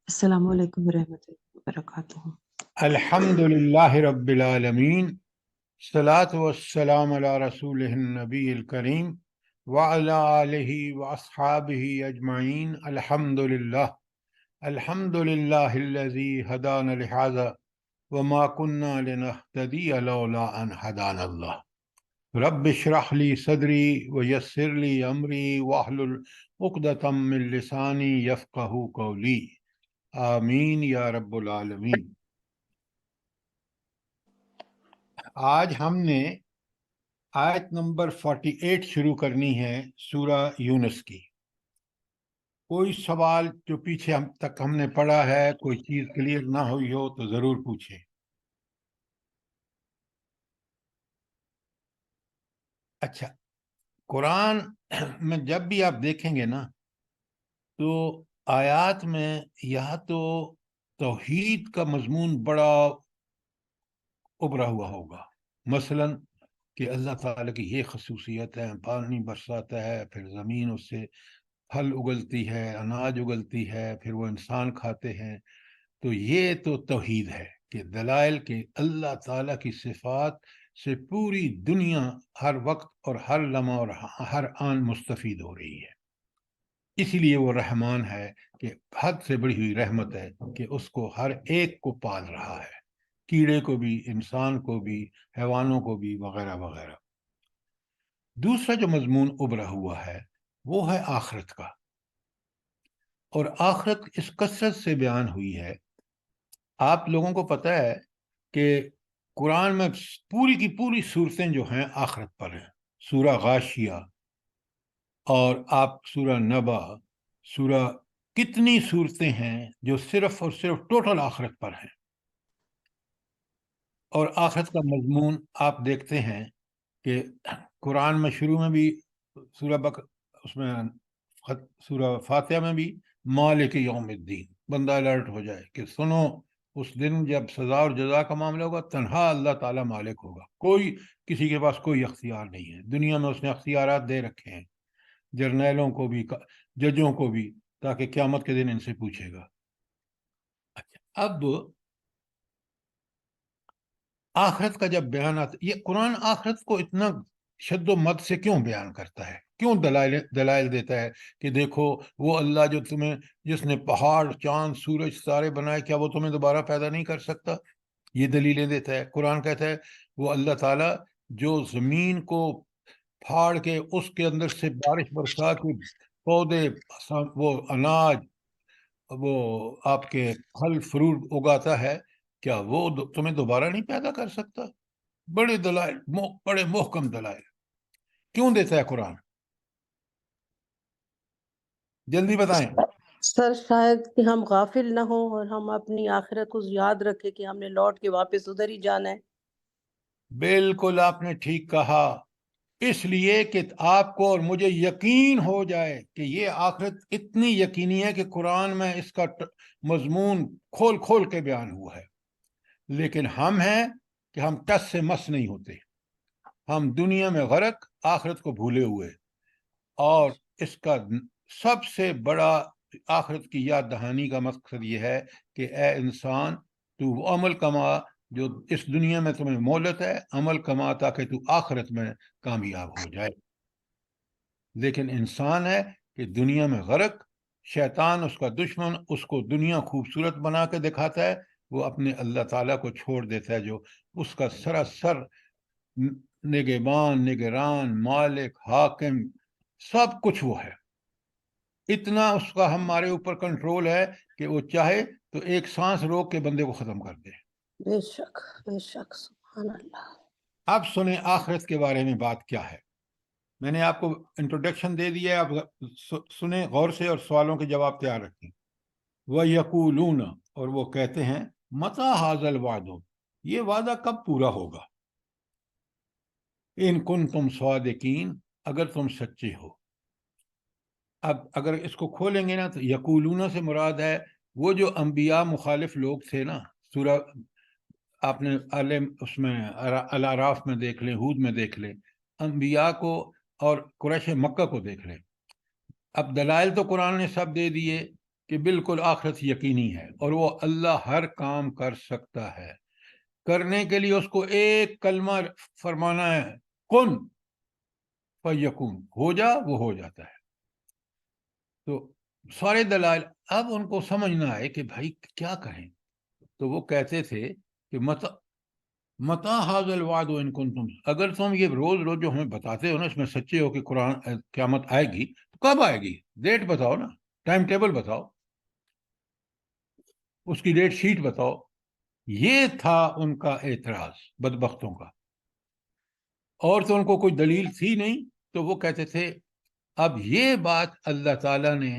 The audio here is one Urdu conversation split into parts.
السلام علیکم ورحمۃ اللہ وبرکاتہ۔ الحمد للہ رب العالمین، الصلاۃ والسلام علی رسولہ النبی الکریم وعلی آلہ واصحابہ اجمعین۔ الحمد للہ الذی ہدانا لہذا وما كنا لنہتدی لولا ان ہدانا اللہ۔ رب اشرح لی صدری ویسر لی امری واحلل عقدۃ من لسانی یفقہوا قولی، آمین یا رب العالمین۔ آج ہم نے آیت نمبر 48 شروع کرنی ہے سورہ یونس کی۔ کوئی سوال جو پیچھے تک ہم نے پڑھا ہے، کوئی چیز کلیئر نہ ہوئی ہو تو ضرور پوچھیں۔ اچھا، قرآن میں جب بھی آپ دیکھیں گے نا تو آیات میں یا تو توحید کا مضمون بڑا ابھرا ہوا ہوگا، مثلا کہ اللہ تعالیٰ کی یہ خصوصیت ہے، پانی برساتا ہے، پھر زمین اس سے پھل اگلتی ہے، اناج اگلتی ہے، پھر وہ انسان کھاتے ہیں۔ تو یہ تو توحید ہے کہ دلائل کے اللہ تعالیٰ کی صفات سے پوری دنیا ہر وقت اور ہر لمحہ اور ہر آن مستفید ہو رہی ہے۔ اسی لیے وہ رحمان ہے کہ حد سے بڑی ہوئی رحمت ہے کہ اس کو ہر ایک کو پال رہا ہے، کیڑے کو بھی، انسان کو بھی، حیوانوں کو بھی، وغیرہ وغیرہ۔ دوسرا جو مضمون ابھرا ہوا ہے وہ ہے آخرت کا، اور آخرت اس کثرت سے بیان ہوئی ہے۔ آپ لوگوں کو پتہ ہے کہ قرآن میں پوری کی پوری صورتیں جو ہیں آخرت پر ہیں۔ سورہ غاشیہ اور آپ سورہ نبا، سورہ کتنی صورتیں ہیں جو صرف اور صرف ٹوٹل آخرت پر ہیں۔ اور آخرت کا مضمون آپ دیکھتے ہیں کہ قرآن میں شروع میں بھی اس میں سورہ فاتحہ میں بھی مالک یوم الدین، بندہ الرٹ ہو جائے کہ سنو، اس دن جب سزا اور جزا کا معاملہ ہوگا تنہا اللہ تعالیٰ مالک ہوگا، کوئی کسی کے پاس کوئی اختیار نہیں ہے۔ دنیا میں اس نے اختیارات دے رکھے ہیں جرنیلوں کو بھی، ججوں کو بھی، تاکہ قیامت کے دن ان سے پوچھے گا۔ اچھا، اب آخرت کا جب بیان آتا، یہ قرآن آخرت کو اتنا شد و مد سے کیوں بیان کرتا ہے، کیوں دلائل دیتا ہے کہ دیکھو وہ اللہ جو جس نے پہاڑ، چاند، سورج، ستارے بنائے، کیا وہ تمہیں دوبارہ پیدا نہیں کر سکتا؟ یہ دلیلیں دیتا ہے۔ قرآن کہتا ہے وہ اللہ تعالیٰ جو زمین کو پھاڑ کے اس کے اندر سے بارش برسا کے پودے، وہ اناج، وہ آپ کے پھل فروٹ اگاتا ہے، کیا وہ تمہیں دوبارہ نہیں پیدا کر سکتا؟ بڑے دلائل، بڑے محکم دلائل کیوں دیتا ہے قرآن؟ جلدی بتائیں۔ سر شاید کہ ہم غافل نہ ہوں اور ہم اپنی آخرت کو یاد رکھیں کہ ہم نے لوٹ کے واپس ادھر ہی جانا ہے۔ بالکل آپ نے ٹھیک کہا، اس لیے کہ آپ کو اور مجھے یقین ہو جائے کہ یہ آخرت اتنی یقینی ہے کہ قرآن میں اس کا مضمون کھول کھول کے بیان ہوا ہے۔ لیکن ہم ہیں کہ ہم ٹس سے مس نہیں ہوتے، ہم دنیا میں غرق، آخرت کو بھولے ہوئے۔ اور اس کا سب سے بڑا آخرت کی یاد دہانی کا مقصد یہ ہے کہ اے انسان، تو وہ عمل کما جو اس دنیا میں تمہیں مہلت ہے، عمل کما تاکہ تو آخرت میں کامیاب ہو جائے۔ لیکن انسان ہے کہ دنیا میں غرق، شیطان اس کا دشمن اس کو دنیا خوبصورت بنا کے دکھاتا ہے، وہ اپنے اللہ تعالیٰ کو چھوڑ دیتا ہے جو اس کا سراسر نگہبان، نگران، مالک، حاکم، سب کچھ وہ ہے۔ اتنا اس کا ہمارے اوپر کنٹرول ہے کہ وہ چاہے تو ایک سانس روک کے بندے کو ختم کر دے۔ بے شک، بے شک، سبحان اللہ۔ اب سنیں آخرت کے بارے میں بات کیا ہے۔ میں نے آپ کو انٹروڈکشن دے دیا ہے، آپ سنیں غور سے اور سوالوں کے جواب تیار رکھیں۔ وَيَقُولُونَ، اور وہ کہتے ہیں، مَتَى هَذَا الْوَعْدُ، یہ وعدہ کب پورا ہوگا؟ ان کنتم صادقین، اگر تم سچے ہو۔ اب اگر اس کو کھولیں گے نا تو یقولون سے مراد ہے وہ جو انبیاء مخالف لوگ تھے نا۔ سورہ آپ نے اس میں الاعراف میں دیکھ لیں، ہود میں دیکھ لیں، انبیاء کو اور قریش مکہ کو دیکھ لیں۔ اب دلائل تو قرآن نے سب دے دیے، کہ بالکل آخرت یقینی ہے اور وہ اللہ ہر کام کر سکتا ہے. کرنے کے لیے اس کو ایک کلمہ فرمانا ہے، کن فیکون، ہو جا، وہ ہو جاتا ہے. تو سارے دلائل. اب ان کو سمجھنا ہے کہ بھائی کیا کہیں. تو وہ کہتے تھے کہ متا حاض الوعد ان کنتم، اگر تم یہ روز روز جو ہمیں بتاتے ہو نا اس میں سچے ہو کہ قرآن قیامت آئے گی، تو کب آئے گی؟ ڈیٹ بتاؤ نا، ٹائم ٹیبل بتاؤ، اس کی ڈیٹ شیٹ بتاؤ. یہ تھا ان کا اعتراض بدبختوں کا. اور تو ان کو کوئی دلیل تھی نہیں. تو وہ کہتے تھے اب یہ بات اللہ تعالیٰ نے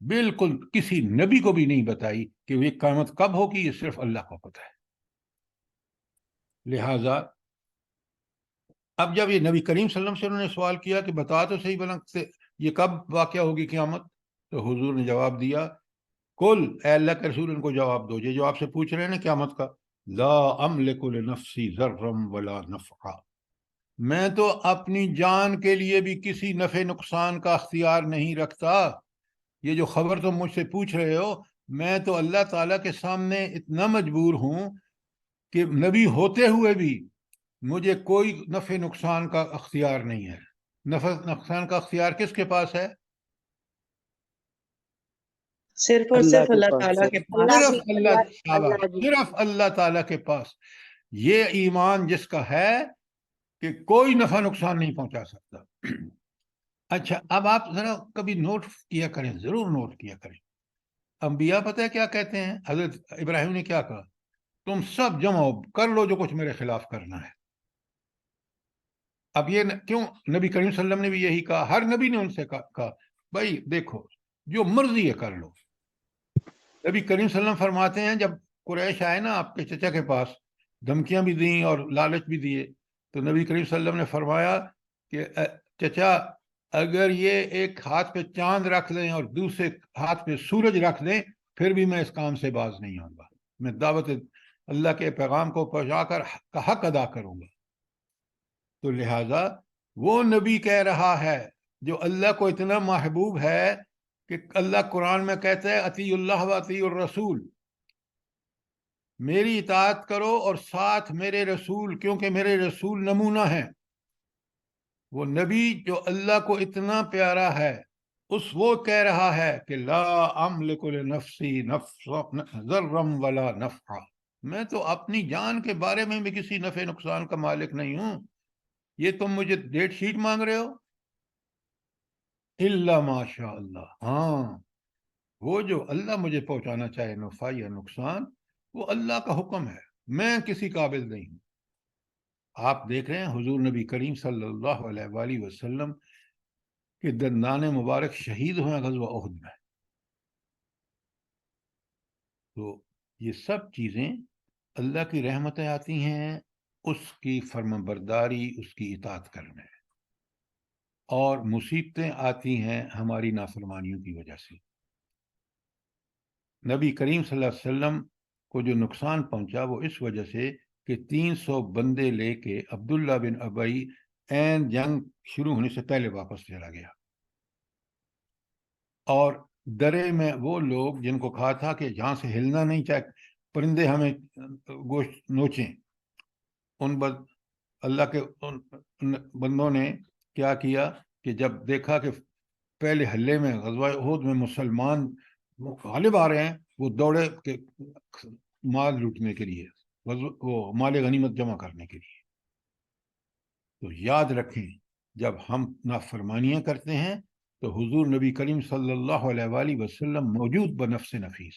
بالکل کسی نبی کو بھی نہیں بتائی کہ یہ قیامت کب ہوگی، یہ صرف اللہ کو پتہ ہے. لہذا اب جب یہ نبی کریم صلی اللہ علیہ وسلم سے انہوں نے سوال کیا کہ بتا تو صحیح بنا یہ کب واقع ہوگی قیامت، تو حضور نے جواب دیا، کل اے اللہ کے رسول ان کو جواب دو، یہ جو آپ سے پوچھ رہے ہیں نا قیامت کا، لا املک لنفسی ضرا ولا نفعا، میں تو اپنی جان کے لیے بھی کسی نفع نقصان کا اختیار نہیں رکھتا. یہ جو خبر تم مجھ سے پوچھ رہے ہو، میں تو اللہ تعالیٰ کے سامنے اتنا مجبور ہوں کہ نبی ہوتے ہوئے بھی مجھے کوئی نفع نقصان کا اختیار نہیں ہے. نفع نقصان کا اختیار کس کے پاس ہے؟ صرف اور صرف اللہ تعالیٰ کے پاس. صرف اللہ تعالیٰ کے پاس. یہ ایمان جس کا ہے کہ کوئی نفع نقصان نہیں پہنچا سکتا. اچھا اب آپ ذرا کبھی نوٹ کیا کریں، ضرور نوٹ کیا کریں. انبیاء پتہ ہے کیا کہتے ہیں؟ حضرت ابراہیم نے کیا کہا؟ تم سب جمع کر لو جو کچھ میرے خلاف کرنا ہے. اب یہ کیوں نبی کریم صلی اللہ علیہ وسلم نے بھی یہی کہا، ہر نبی نے ان سے کہا بھائی دیکھو جو مرضی ہے کر لو. نبی کریم صلی اللہ علیہ وسلم فرماتے ہیں جب قریش آئے نا آپ کے چچا کے پاس، دھمکیاں بھی دیں اور لالچ بھی دیے، تو نبی کریم صلی اللہ علیہ وسلم نے فرمایا کہ چچا اگر یہ ایک ہاتھ پہ چاند رکھ دیں اور دوسرے ہاتھ پہ سورج رکھ دیں پھر بھی میں اس کام سے باز نہیں آؤں گا، میں دعوت اللہ کے پیغام کو پہنچا کر حق ادا کروں گا. تو لہذا وہ نبی کہہ رہا ہے جو اللہ کو اتنا محبوب ہے کہ اللہ قرآن میں کہتا ہے اطیع اللہ و اطیع الرسول، میری اطاعت کرو اور ساتھ میرے رسول، کیونکہ میرے رسول نمونہ ہیں. وہ نبی جو اللہ کو اتنا پیارا ہے وہ کہہ رہا ہے کہ لا املک لنفسی ضرا ولا نفعا، میں تو اپنی جان کے بارے میں بھی کسی نفع نقصان کا مالک نہیں ہوں. یہ تم مجھے ڈیٹ شیٹ مانگ رہے ہو؟ الا ماشاء اللہ، ہاں وہ جو اللہ مجھے پہنچانا چاہے نفع یا نقصان وہ اللہ کا حکم ہے، میں کسی قابل نہیں ہوں. آپ دیکھ رہے ہیں حضور نبی کریم صلی اللہ علیہ وآلہ وسلم کے دندان مبارک شہید ہوئے غزوہ احد میں. تو یہ سب چیزیں اللہ کی رحمتیں آتی ہیں اس کی فرما برداری، اس کی اطاعت کرنے، اور مصیبتیں آتی ہیں ہماری نافرمانیوں کی وجہ سے. نبی کریم صلی اللہ علیہ وسلم کو جو نقصان پہنچا وہ اس وجہ سے کہ 300 بندے لے کے عبداللہ بن ابی عین جنگ شروع ہونے سے پہلے واپس چلا گیا. اور درے میں وہ لوگ جن کو کہا تھا کہ جہاں سے ہلنا نہیں، چاہے پرندے ہمیں گوشت نوچیں، ان اللہ کے ان بندوں نے کیا کیا کہ جب دیکھا کہ پہلے حلے میں غزوہ احد میں مسلمان غالب آ رہے ہیں، وہ دوڑے کہ مال لوٹنے کے لیے، وہ مال غنیمت جمع کرنے کے لیے. تو یاد رکھیں جب ہم نافرمانیاں کرتے ہیں تو حضور نبی کریم صلی اللہ علیہ وآلہ وسلم موجود بنفس نفیس،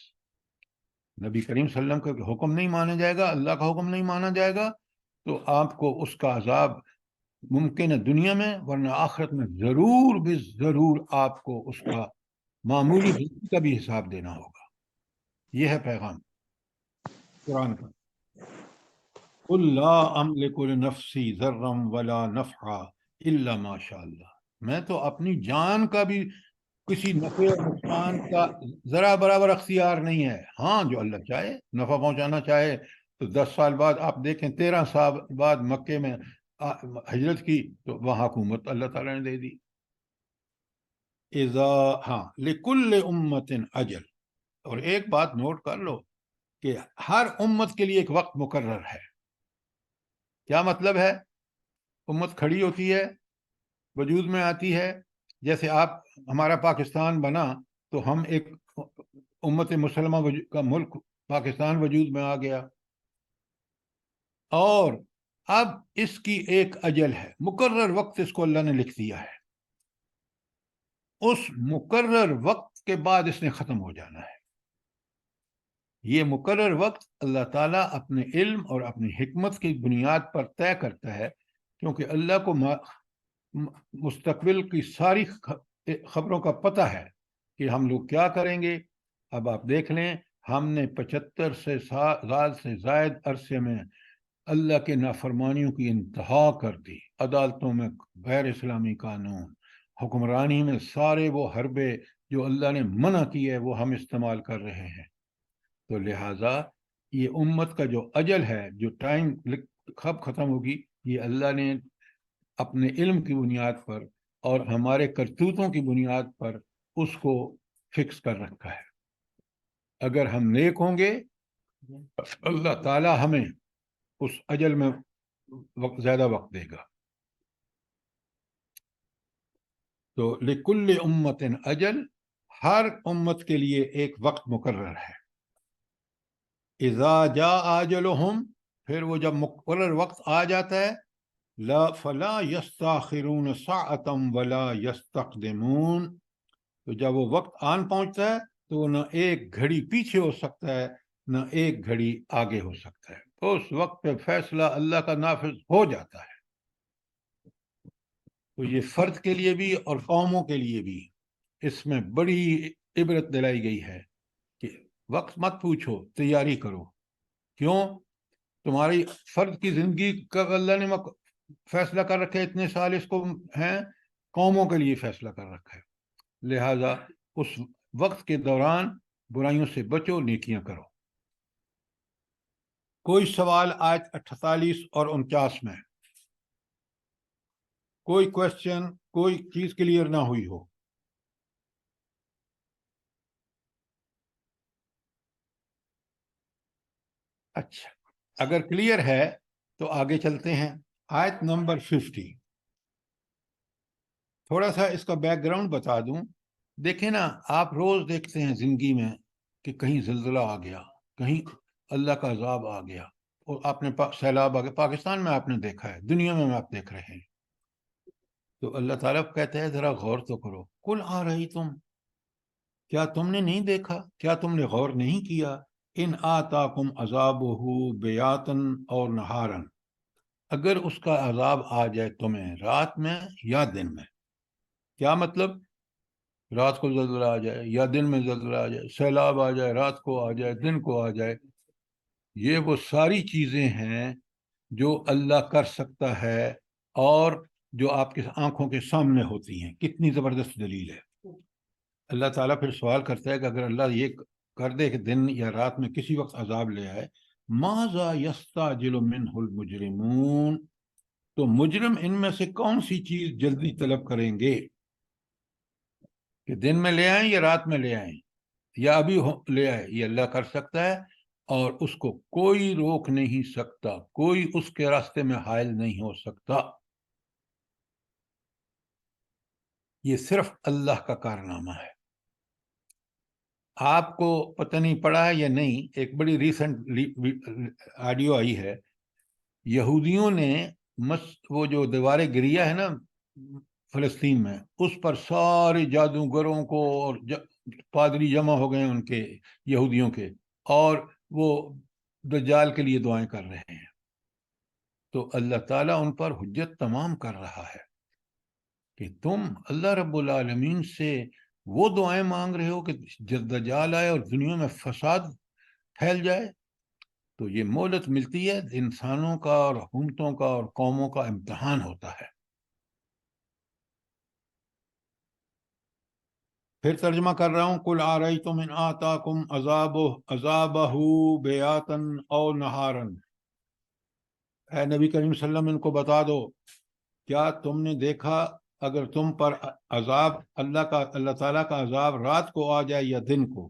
نبی کریم صلی اللہ علیہ وسلم کا حکم نہیں مانا جائے گا، اللہ کا حکم نہیں مانا جائے گا تو آپ کو اس کا عذاب ممکن ہے دنیا میں، ورنہ آخرت میں ضرور بھی ضرور آپ کو اس کا معمولی غلطی کا بھی حساب دینا ہوگا. یہ ہے پیغام قرآن کا. قل لا املک لنفسی ضرا ولا نفعا الا ما شاء اللہ، میں تو اپنی جان کا بھی کسی نفع اور نقصان کا ذرا برابر اختیار نہیں ہے. ہاں جو اللہ چاہے نفع پہنچانا چاہے تو 10 سال بعد آپ دیکھیں 13 سال بعد مکے میں ہجرت کی تو وہاں حکومت اللہ تعالیٰ نے دے دی. ہاں لکل امت اجل، اور ایک بات نوٹ کر لو کہ ہر امت کے لیے ایک وقت مقرر ہے. کیا مطلب ہے؟ امت کھڑی ہوتی ہے، وجود میں آتی ہے. جیسے ہمارا پاکستان بنا تو ہم ایک امت مسلمہ کا ملک پاکستان وجود میں آ گیا، اور اب اس کی ایک اجل ہے، مقرر وقت اس کو اللہ نے لکھ دیا ہے. اس مقرر وقت کے بعد اس نے ختم ہو جانا ہے. یہ مقرر وقت اللہ تعالیٰ اپنے علم اور اپنی حکمت کی بنیاد پر طے کرتا ہے، کیونکہ اللہ کو مستقبل کی ساری خبروں کا پتہ ہے کہ ہم لوگ کیا کریں گے. اب آپ دیکھ لیں، ہم نے 75 سال سے زائد عرصے میں اللہ کے نافرمانیوں کی انتہا کر دی. عدالتوں میں غیر اسلامی قانون، حکمرانی میں سارے وہ حربے جو اللہ نے منع کی ہے وہ ہم استعمال کر رہے ہیں. تو لہٰذا یہ امت کا جو اجل ہے، جو ٹائم کب ختم ہوگی، یہ اللہ نے اپنے علم کی بنیاد پر اور ہمارے کرتوتوں کی بنیاد پر اس کو فکس کر رکھا ہے. اگر ہم نیک ہوں گے اللہ تعالیٰ ہمیں اس اجل میں زیادہ وقت دے گا. تو لکل امت اجل، ہر امت کے لیے ایک وقت مقرر ہے. اذا جاء اجلهم، پھر وہ جب مقرر وقت آ جاتا ہے، لا فلا یستاخرون ساعتا ولا یستقدمون، تو جب وہ وقت آن پہنچتا ہے تو نہ ایک گھڑی پیچھے ہو سکتا ہے نہ ایک گھڑی آگے ہو سکتا ہے. اس وقت پہ فیصلہ اللہ کا نافذ ہو جاتا ہے. تو یہ فرد کے لیے بھی اور قوموں کے لیے بھی اس میں بڑی عبرت دلائی گئی ہے کہ وقت مت پوچھو، تیاری کرو. کیوں؟ تمہاری فرد کی زندگی کا اللہ نے فیصلہ کر رکھا ہے، اتنے سال اس کو ہیں، قوموں کے لیے فیصلہ کر رکھا ہے. لہذا اس وقت کے دوران برائیوں سے بچو، نیکیاں کرو. کوئی سوال آیت 48 اور 49 میں، کوئی کوشچن، کوئی چیز کلیئر نہ ہوئی ہو؟ اچھا، اگر کلیئر ہے تو آگے چلتے ہیں. آیت نمبر 50. تھوڑا سا اس کا بیک گراؤنڈ بتا دوں. دیکھیں نا، آپ روز دیکھتے ہیں زندگی میں کہ کہیں زلزلہ آ گیا، کہیں اللہ کا عذاب آ گیا، اور آپ نے سیلاب آ گیا. پاکستان میں آپ نے دیکھا ہے، دنیا میں آپ دیکھ رہے ہیں. تو اللہ تعالیٰ کہتے ہیں ذرا غور تو کرو. کل آ رہی تم، کیا تم نے نہیں دیکھا، کیا تم نے غور نہیں کیا؟ ان آتاکم عذابہ بیاتن اور نہارن، اگر اس کا عذاب آ جائے تمہیں رات میں یا دن میں. کیا مطلب؟ رات کو زلزلہ آ جائے یا دن میں زلزلہ آ جائے، سیلاب آ جائے، رات کو آ جائے، دن کو آ جائے. یہ وہ ساری چیزیں ہیں جو اللہ کر سکتا ہے اور جو آپ کے آنکھوں کے سامنے ہوتی ہیں. کتنی زبردست دلیل ہے. اللہ تعالیٰ پھر سوال کرتا ہے کہ اگر اللہ یہ کر دے کہ دن یا رات میں کسی وقت عذاب لے آئے، ماذا یستعجل منہ المجرمون، تو مجرم ان میں سے کون سی چیز جلدی طلب کریں گے کہ دن میں لے آئیں یا رات میں لے آئیں یا ابھی لے آئے؟ یہ اللہ کر سکتا ہے اور اس کو کوئی روک نہیں سکتا، کوئی اس کے راستے میں حائل نہیں ہو سکتا. یہ صرف اللہ کا کارنامہ ہے. آپ کو پتہ نہیں پڑا ہے یا نہیں، ایک بڑی ریسنٹ آڈیو آئی ہے. یہودیوں نے وہ جو دیوار گریا ہے نا فلسطین میں، اس پر سارے جادوگروں کو اور پادری جمع ہو گئے ان کے، یہودیوں کے، اور وہ دجال کے لیے دعائیں کر رہے ہیں. تو اللہ تعالیٰ ان پر حجت تمام کر رہا ہے کہ تم اللہ رب العالمین سے وہ دعائیں مانگ رہے ہو کہ دجال آئے اور دنیا میں فساد پھیل جائے. تو یہ مہلت ملتی ہے، انسانوں کا اور حکومتوں کا اور قوموں کا امتحان ہوتا ہے. پھر ترجمہ کر رہا ہوں. قل آرأیتم ان آتاکم عذابہ بیاتن او نہارن، اے نبی کریم صلی اللہ علیہ وسلم ان کو بتا دو، کیا تم نے دیکھا اگر تم پر عذاب اللہ تعالیٰ کا عذاب رات کو آ جائے یا دن کو؟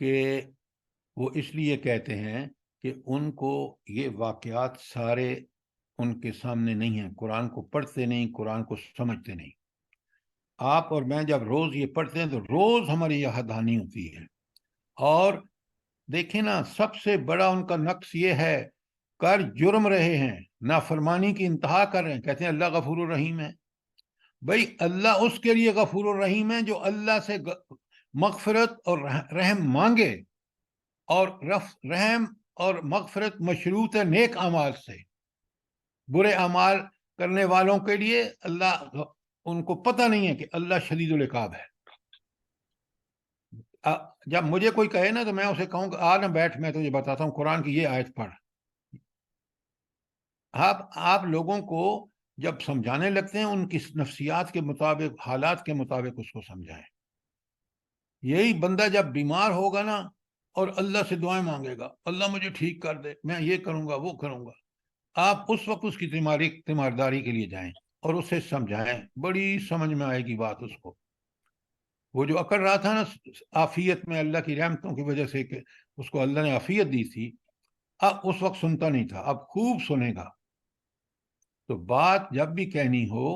کہ وہ اس لیے کہتے ہیں کہ ان کو یہ واقعات سارے ان کے سامنے نہیں ہیں، قرآن کو پڑھتے نہیں، قرآن کو سمجھتے نہیں۔ آپ اور میں جب روز یہ پڑھتے ہیں تو روز ہماری یہاں دہانی ہوتی ہے۔ اور دیکھیں نا، سب سے بڑا ان کا نقص یہ ہے، کر جرم رہے ہیں، نافرمانی کی انتہا کر رہے ہیں، کہتے ہیں اللہ غفور الرحیم ہے۔ بھائی اللہ اس کے لیے غفور الرحیم ہے جو اللہ سے مغفرت اور رحم مانگے، اور رحم اور مغفرت مشروط ہے نیک اعمال سے۔ برے اعمال کرنے والوں کے لیے اللہ، ان کو پتہ نہیں ہے کہ اللہ شدید العقاب ہے۔ جب مجھے کوئی کہے نا تو میں اسے کہوں کہ آ نہ بیٹھ، میں تجھے بتاتا ہوں قرآن کی یہ آیت پڑھ۔ آپ لوگوں کو جب سمجھانے لگتے ہیں ان کی نفسیات کے مطابق، حالات کے مطابق اس کو سمجھائیں۔ یہی بندہ جب بیمار ہوگا نا اور اللہ سے دعائیں مانگے گا، اللہ مجھے ٹھیک کر دے، میں یہ کروں گا وہ کروں گا، آپ اس وقت اس کی تیمارداری کے لیے جائیں اور اسے سمجھائیں، بڑی سمجھ میں آئے گی بات اس کو۔ وہ جو اکڑ رہا تھا نا عافیت میں، اللہ کی رحمتوں کی وجہ سے کہ اس کو اللہ نے عافیت دی تھی، اب اس وقت سنتا نہیں تھا، اب خوب سنے گا۔ تو بات جب بھی کہنی ہو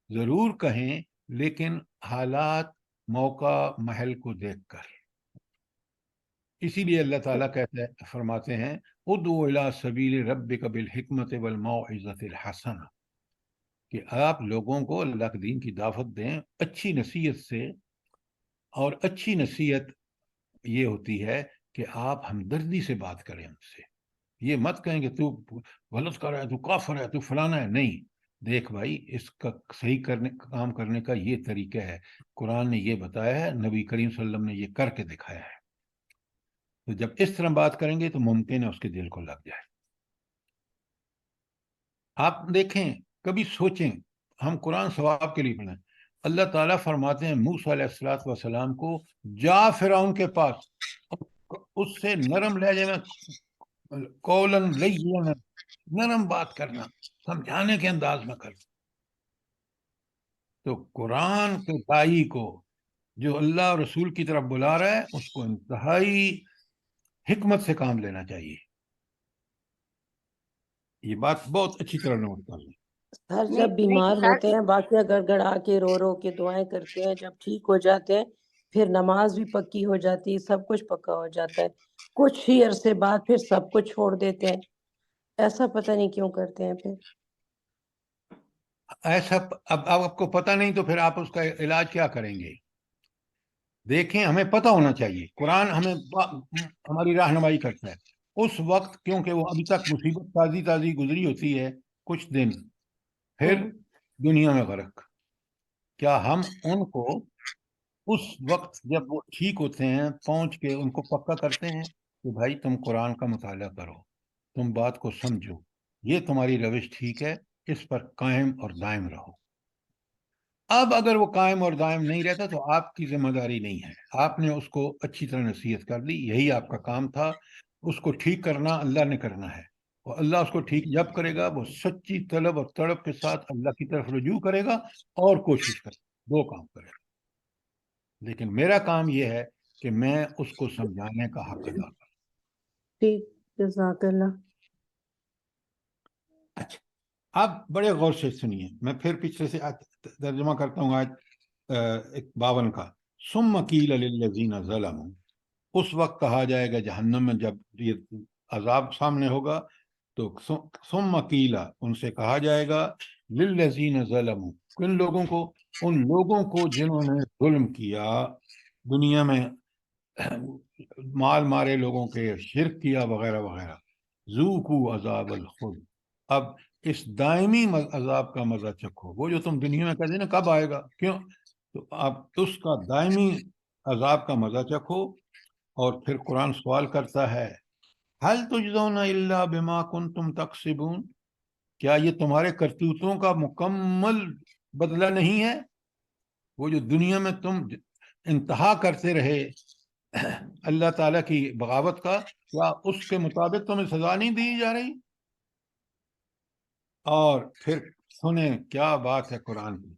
ضرور کہیں، لیکن حالات، موقع، محل کو دیکھ کر۔ اسی لیے اللہ تعالیٰ فرماتے ہیں ادعو الی سبیل ربک بالحکمت والموعظۃ الحسنہ، کہ آپ لوگوں کو اللہ کے دین کی دعوت دیں اچھی نصیحت سے، اور اچھی نصیحت یہ ہوتی ہے کہ آپ ہمدردی سے بات کریں ان سے۔ یہ مت کہیں کہ تو غلط کر رہا ہے، تو کافر ہے، تو فلانا ہے۔ نہیں، دیکھ بھائی، اس کا صحیح کام کرنے کا یہ طریقہ ہے، قرآن نے یہ بتایا ہے، نبی کریم صلی اللہ علیہ وسلم نے یہ کر کے دکھایا ہے۔ تو جب اس طرح بات کریں گے تو ممکن ہے اس کے دل کو لگ جائے۔ آپ دیکھیں، کبھی سوچیں، ہم قرآن ثواب کے لیے پڑھیں، اللہ تعالیٰ فرماتے ہیں موسیٰ علیہ السلام کو، جا فرعون کے پاس، اس سے نرم لہجے میں قولاً لینا، نرم بات کرنا، سمجھانے کے انداز میں کرنا۔ تو قرآن کے داعی کو جو اللہ اور رسول کی طرف بلا رہا ہے، اس کو انتہائی حکمت سے کام لینا چاہیے۔ یہ بات بہت اچھی طرح نوٹ کر لیں۔ سر جب بیمار ہوتے ہیں واقعہ گڑ گڑا کے رو رو کے دعائیں کرتے ہیں، جب ٹھیک ہو جاتے ہیں پھر نماز بھی پکی ہو جاتی ہے، سب کچھ پکا ہو جاتا ہے، کچھ ہی عرصے بعد پھر سب کچھ چھوڑ دیتے ہیں۔ ایسا پتہ نہیں کیوں کرتے ہیں پھر۔ ایسا اب آپ کو پتہ نہیں تو پھر آپ اس کا علاج کیا کریں گے؟ دیکھیں، ہمیں پتہ ہونا چاہیے، قرآن ہمیں ہماری رہنمائی کرتا ہے اس وقت، کیونکہ وہ ابھی تک مصیبت تازی گزری ہوتی ہے کچھ دن، پھر دنیا میں غرق۔ کیا ہم ان کو اس وقت جب وہ ٹھیک ہوتے ہیں پہنچ کے ان کو پکا کرتے ہیں کہ بھائی تم قرآن کا مطالعہ کرو، تم بات کو سمجھو، یہ تمہاری روش ٹھیک ہے، اس پر قائم اور دائم رہو۔ اب اگر وہ قائم اور دائم نہیں رہتا تو آپ کی ذمہ داری نہیں ہے، آپ نے اس کو اچھی طرح نصیحت کر دی، یہی آپ کا کام تھا، اس کو ٹھیک کرنا اللہ نے کرنا ہے، اور اللہ اس کو ٹھیک جب کرے گا وہ سچی طلب اور تڑپ کے ساتھ اللہ کی طرف رجوع کرے گا اور کوشش کرے گا، دو کام کرے گا۔ لیکن میرا کام یہ ہے کہ میں اس کو سمجھانے کا حق ادا کروں۔ ٹھیک، جزاک اللہ۔ اچھا، اب بڑے غور سے سنیے، میں پھر پچھلے سے ترجمہ کرتا ہوں آج 52 کا۔ ثم قیل للذین ظلموا، اس وقت کہا جائے گا جہنم میں جب یہ عذاب سامنے ہوگا تو ثم قیل، ان سے کہا جائے گا، للذین ظلموا، کن لوگوں کو؟ ان لوگوں کو جنہوں نے ظلم کیا دنیا میں، مال مارے لوگوں کے، شرک کیا وغیرہ وغیرہ، ذوقوا عذاب الخلد، اب اس دائمی عذاب کا مزہ چکھو۔ وہ جو تم دنیا میں کہتے ہیں نا کب آئے گا، کیوں، تو اب اس کا دائمی عذاب کا مزہ چکھو۔ اور پھر قرآن سوال کرتا ہے، هل تجزون الا بما کنتم تکسبون، کیا یہ تمہارے کرتوتوں کا مکمل بدلہ نہیں ہے؟ وہ جو دنیا میں تم انتہا کرتے رہے اللہ تعالیٰ کی بغاوت کا، کیا اس کے مطابق تمہیں سزا نہیں دی جا رہی؟ اور پھر سنیں کیا بات ہے قرآن کی،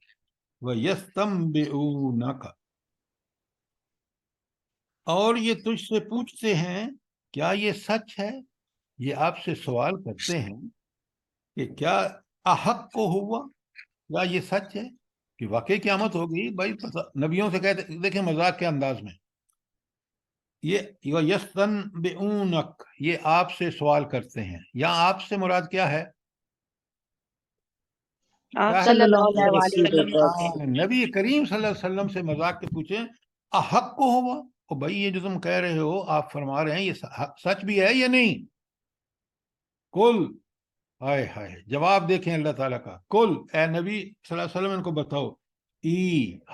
وَيَسْتَنْبِئُونَكَ، اور یہ تجھ سے پوچھتے ہیں کیا یہ سچ ہے، یہ آپ سے سوال کرتے ہیں کہ کیا احق کو ہوا، کیا یہ سچ ہے کہ واقعی قیامت ہوگی؟ بھائی نبیوں سے کہتے، دیکھیں مذاق کے انداز میں، یہ یستنبئونک، یہ آپ سے سوال کرتے ہیں، یا آپ سے مراد کیا ہے؟ آپ کیا ہے؟ صلی صلی اللہ اللہ علیہ علیہ وسلم وسلم. نبی کریم صلی اللہ علیہ وسلم سے مذاق کے پوچھیں احق کو ہوا، اور بھائی یہ جو تم کہہ رہے ہو، آپ فرما رہے ہیں یہ سچ بھی ہے یا نہیں؟ کل، ہائے ہائے، جواب دیکھیں اللہ تعالیٰ کا، کل اے نبی صلی اللہ علیہ وسلم ان کو بتاؤ،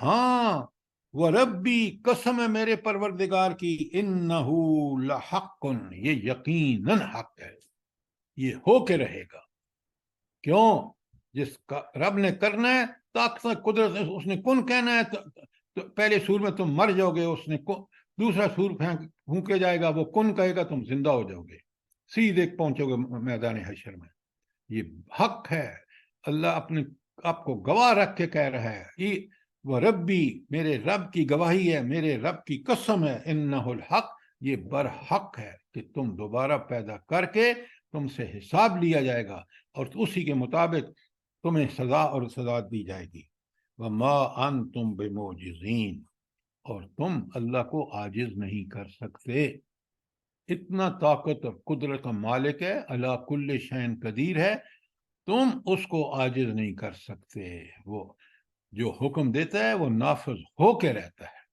ہاں، وہ ربی، قسم ہے میرے پروردگار کی، انہو لحق، یہ یقیناً حق ہے، یہ ہو کے رہے گا۔ کیوں؟ جس کا رب نے کرنا ہے، طاقت قدرت، اس نے کن کہنا ہے تو پہلے سور میں تم مر جاؤ گے، اس نے دوسرا سور پھونکے جائے گا، وہ کن کہے گا، تم زندہ ہو جاؤ گے، سیدھے پہنچو گے میدان حشر میں۔ یہ حق ہے، اللہ اپنے آپ کو گواہ رکھ کے کہہ رہا ہے، یہ وہ ربی، میرے رب کی گواہی ہے، میرے رب کی قسم ہے، انہ الحق، یہ برحق ہے کہ تم دوبارہ پیدا کر کے تم سے حساب لیا جائے گا، اور اسی کے مطابق تمہیں سزا اور سزا دی جائے گی۔ وما انتم بمعجزین، اور تم اللہ کو عاجز نہیں کر سکتے، اتنا طاقت اور قدرت کا مالک ہے، اللہ کل شین قدیر ہے، تم اس کو عاجز نہیں کر سکتے، وہ جو حکم دیتا ہے وہ نافذ ہو کے رہتا ہے۔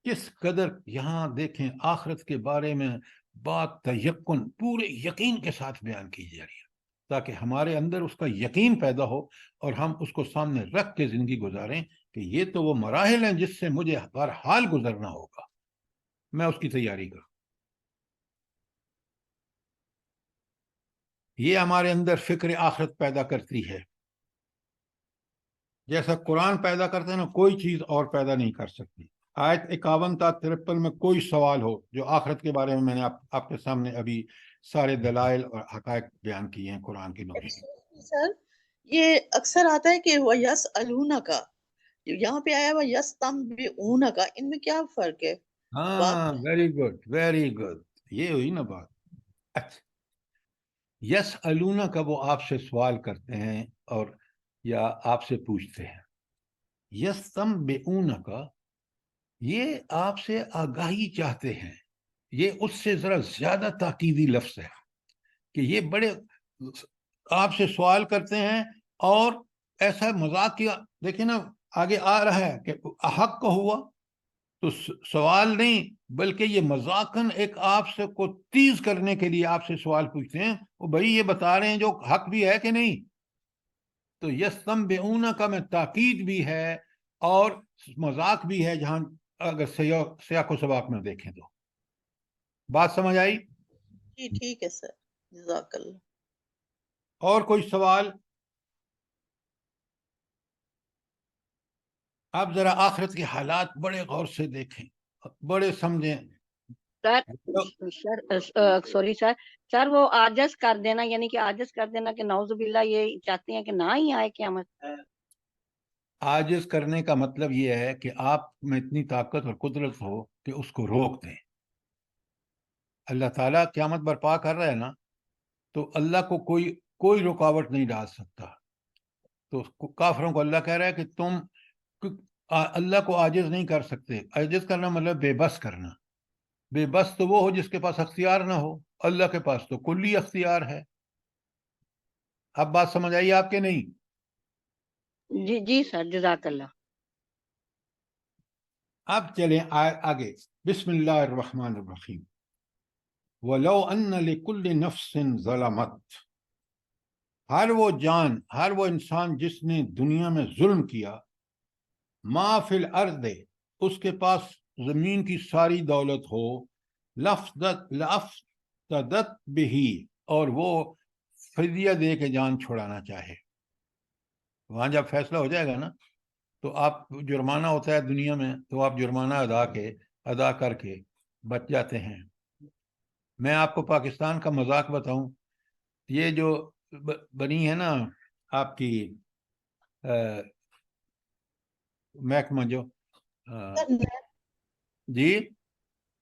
کس قدر یہاں دیکھیں آخرت کے بارے میں بات تیقن، پورے یقین کے ساتھ بیان کی جا رہی ہے، تاکہ ہمارے اندر اس کا یقین پیدا ہو اور ہم اس کو سامنے رکھ کے زندگی گزاریں کہ یہ تو وہ مراحل ہیں جس سے مجھے ہر حال گزرنا ہوگا، میں اس کی تیاری کروں۔ یہ ہمارے اندر فکر آخرت پیدا کرتی ہے، جیسا قرآن پیدا کرتے ہیں نا، کوئی چیز اور پیدا نہیں کر سکتی۔ آیت 51 تا 53 میں کوئی سوال ہو جو آخرت کے بارے میں میں نے آپ کے سامنے ابھی سارے دلائل اور حقائق بیان کیے ہیں قرآن کی نوحی۔ سر یہ اکثر آتا ہے کہ وہ یس الونا کا، یہاں پہ آیا ہوا یس تم بے کا، ان میں کیا فرق ہے؟ ہاں، ویری گڈ ویری گڈ، یہ ہوئی نا بات۔ اچھا، یس الونا کا وہ آپ سے سوال کرتے ہیں اور یا آپ سے پوچھتے ہیں، یس تم بے کا یہ آپ سے آگاہی چاہتے ہیں، یہ اس سے ذرا زیادہ تاکیدی لفظ ہے کہ یہ بڑے آپ سے سوال کرتے ہیں، اور ایسا مذاق کیا، دیکھیں نا آگے آ رہا ہے کہ حق کو ہوا، تو سوال نہیں بلکہ یہ مذاقاً ایک آپ سے کو تیز کرنے کے لیے آپ سے سوال پوچھتے ہیں، وہ بھائی یہ بتا رہے ہیں جو حق بھی ہے کہ نہیں۔ تو یستم بیعون کا میں تاکید بھی ہے اور مذاق بھی ہے، جہاں اگر سیاق و سباق میں دیکھیں تو بات سمجھ آئی؟ جی ٹھیک ہے سر، جزاک اللہ۔ اور کوئی سوال؟ آپ ذرا آخرت کے حالات بڑے غور سے دیکھیں، بڑے سمجھیں۔ سوری سر وہ عاجز کر دینا، یعنی کہ عاجز کر دینا کہ نعوذ باللہ یہ چاہتے ہیں کہ نہ ہی آئے قیامت۔ عاجز کرنے کا مطلب یہ ہے کہ آپ میں اتنی طاقت اور قدرت ہو کہ اس کو روک دیں۔ اللہ تعالیٰ قیامت برپا کر رہا ہے نا، تو اللہ کو کوئی رکاوٹ نہیں ڈال سکتا، تو کافروں کو اللہ کہہ رہا ہے کہ تم اللہ کو عاجز نہیں کر سکتے۔ عاجز کرنا مطلب بے بس کرنا، بے بس تو وہ ہو جس کے پاس اختیار نہ ہو، اللہ کے پاس تو کلی اختیار ہے۔ اب بات سمجھ آئی آپ کے نہیں؟ جی جی سر، جزاک اللہ۔ اب چلیں آگے، بسم اللہ الرحمن الرحیم۔ وَلَوْ أَنَّ لِكُلِّ نَفْسٍ ظَلَمَتْ، ہر وہ جان، ہر وہ انسان جس نے دنیا میں ظلم کیا، ما فی الارض، اس کے پاس زمین کی ساری دولت ہو، لَأَفْتَدَتْ بِهِ، اور وہ فدیہ دے کے جان چھڑانا چاہے۔ وہاں جب فیصلہ ہو جائے گا نا، تو آپ جرمانہ ہوتا ہے دنیا میں، تو آپ جرمانہ ادا کر کے بچ جاتے ہیں۔ میں آپ کو پاکستان کا مذاق بتاؤں، یہ جو بنی ہے نا آپ کی محکمہ جو جی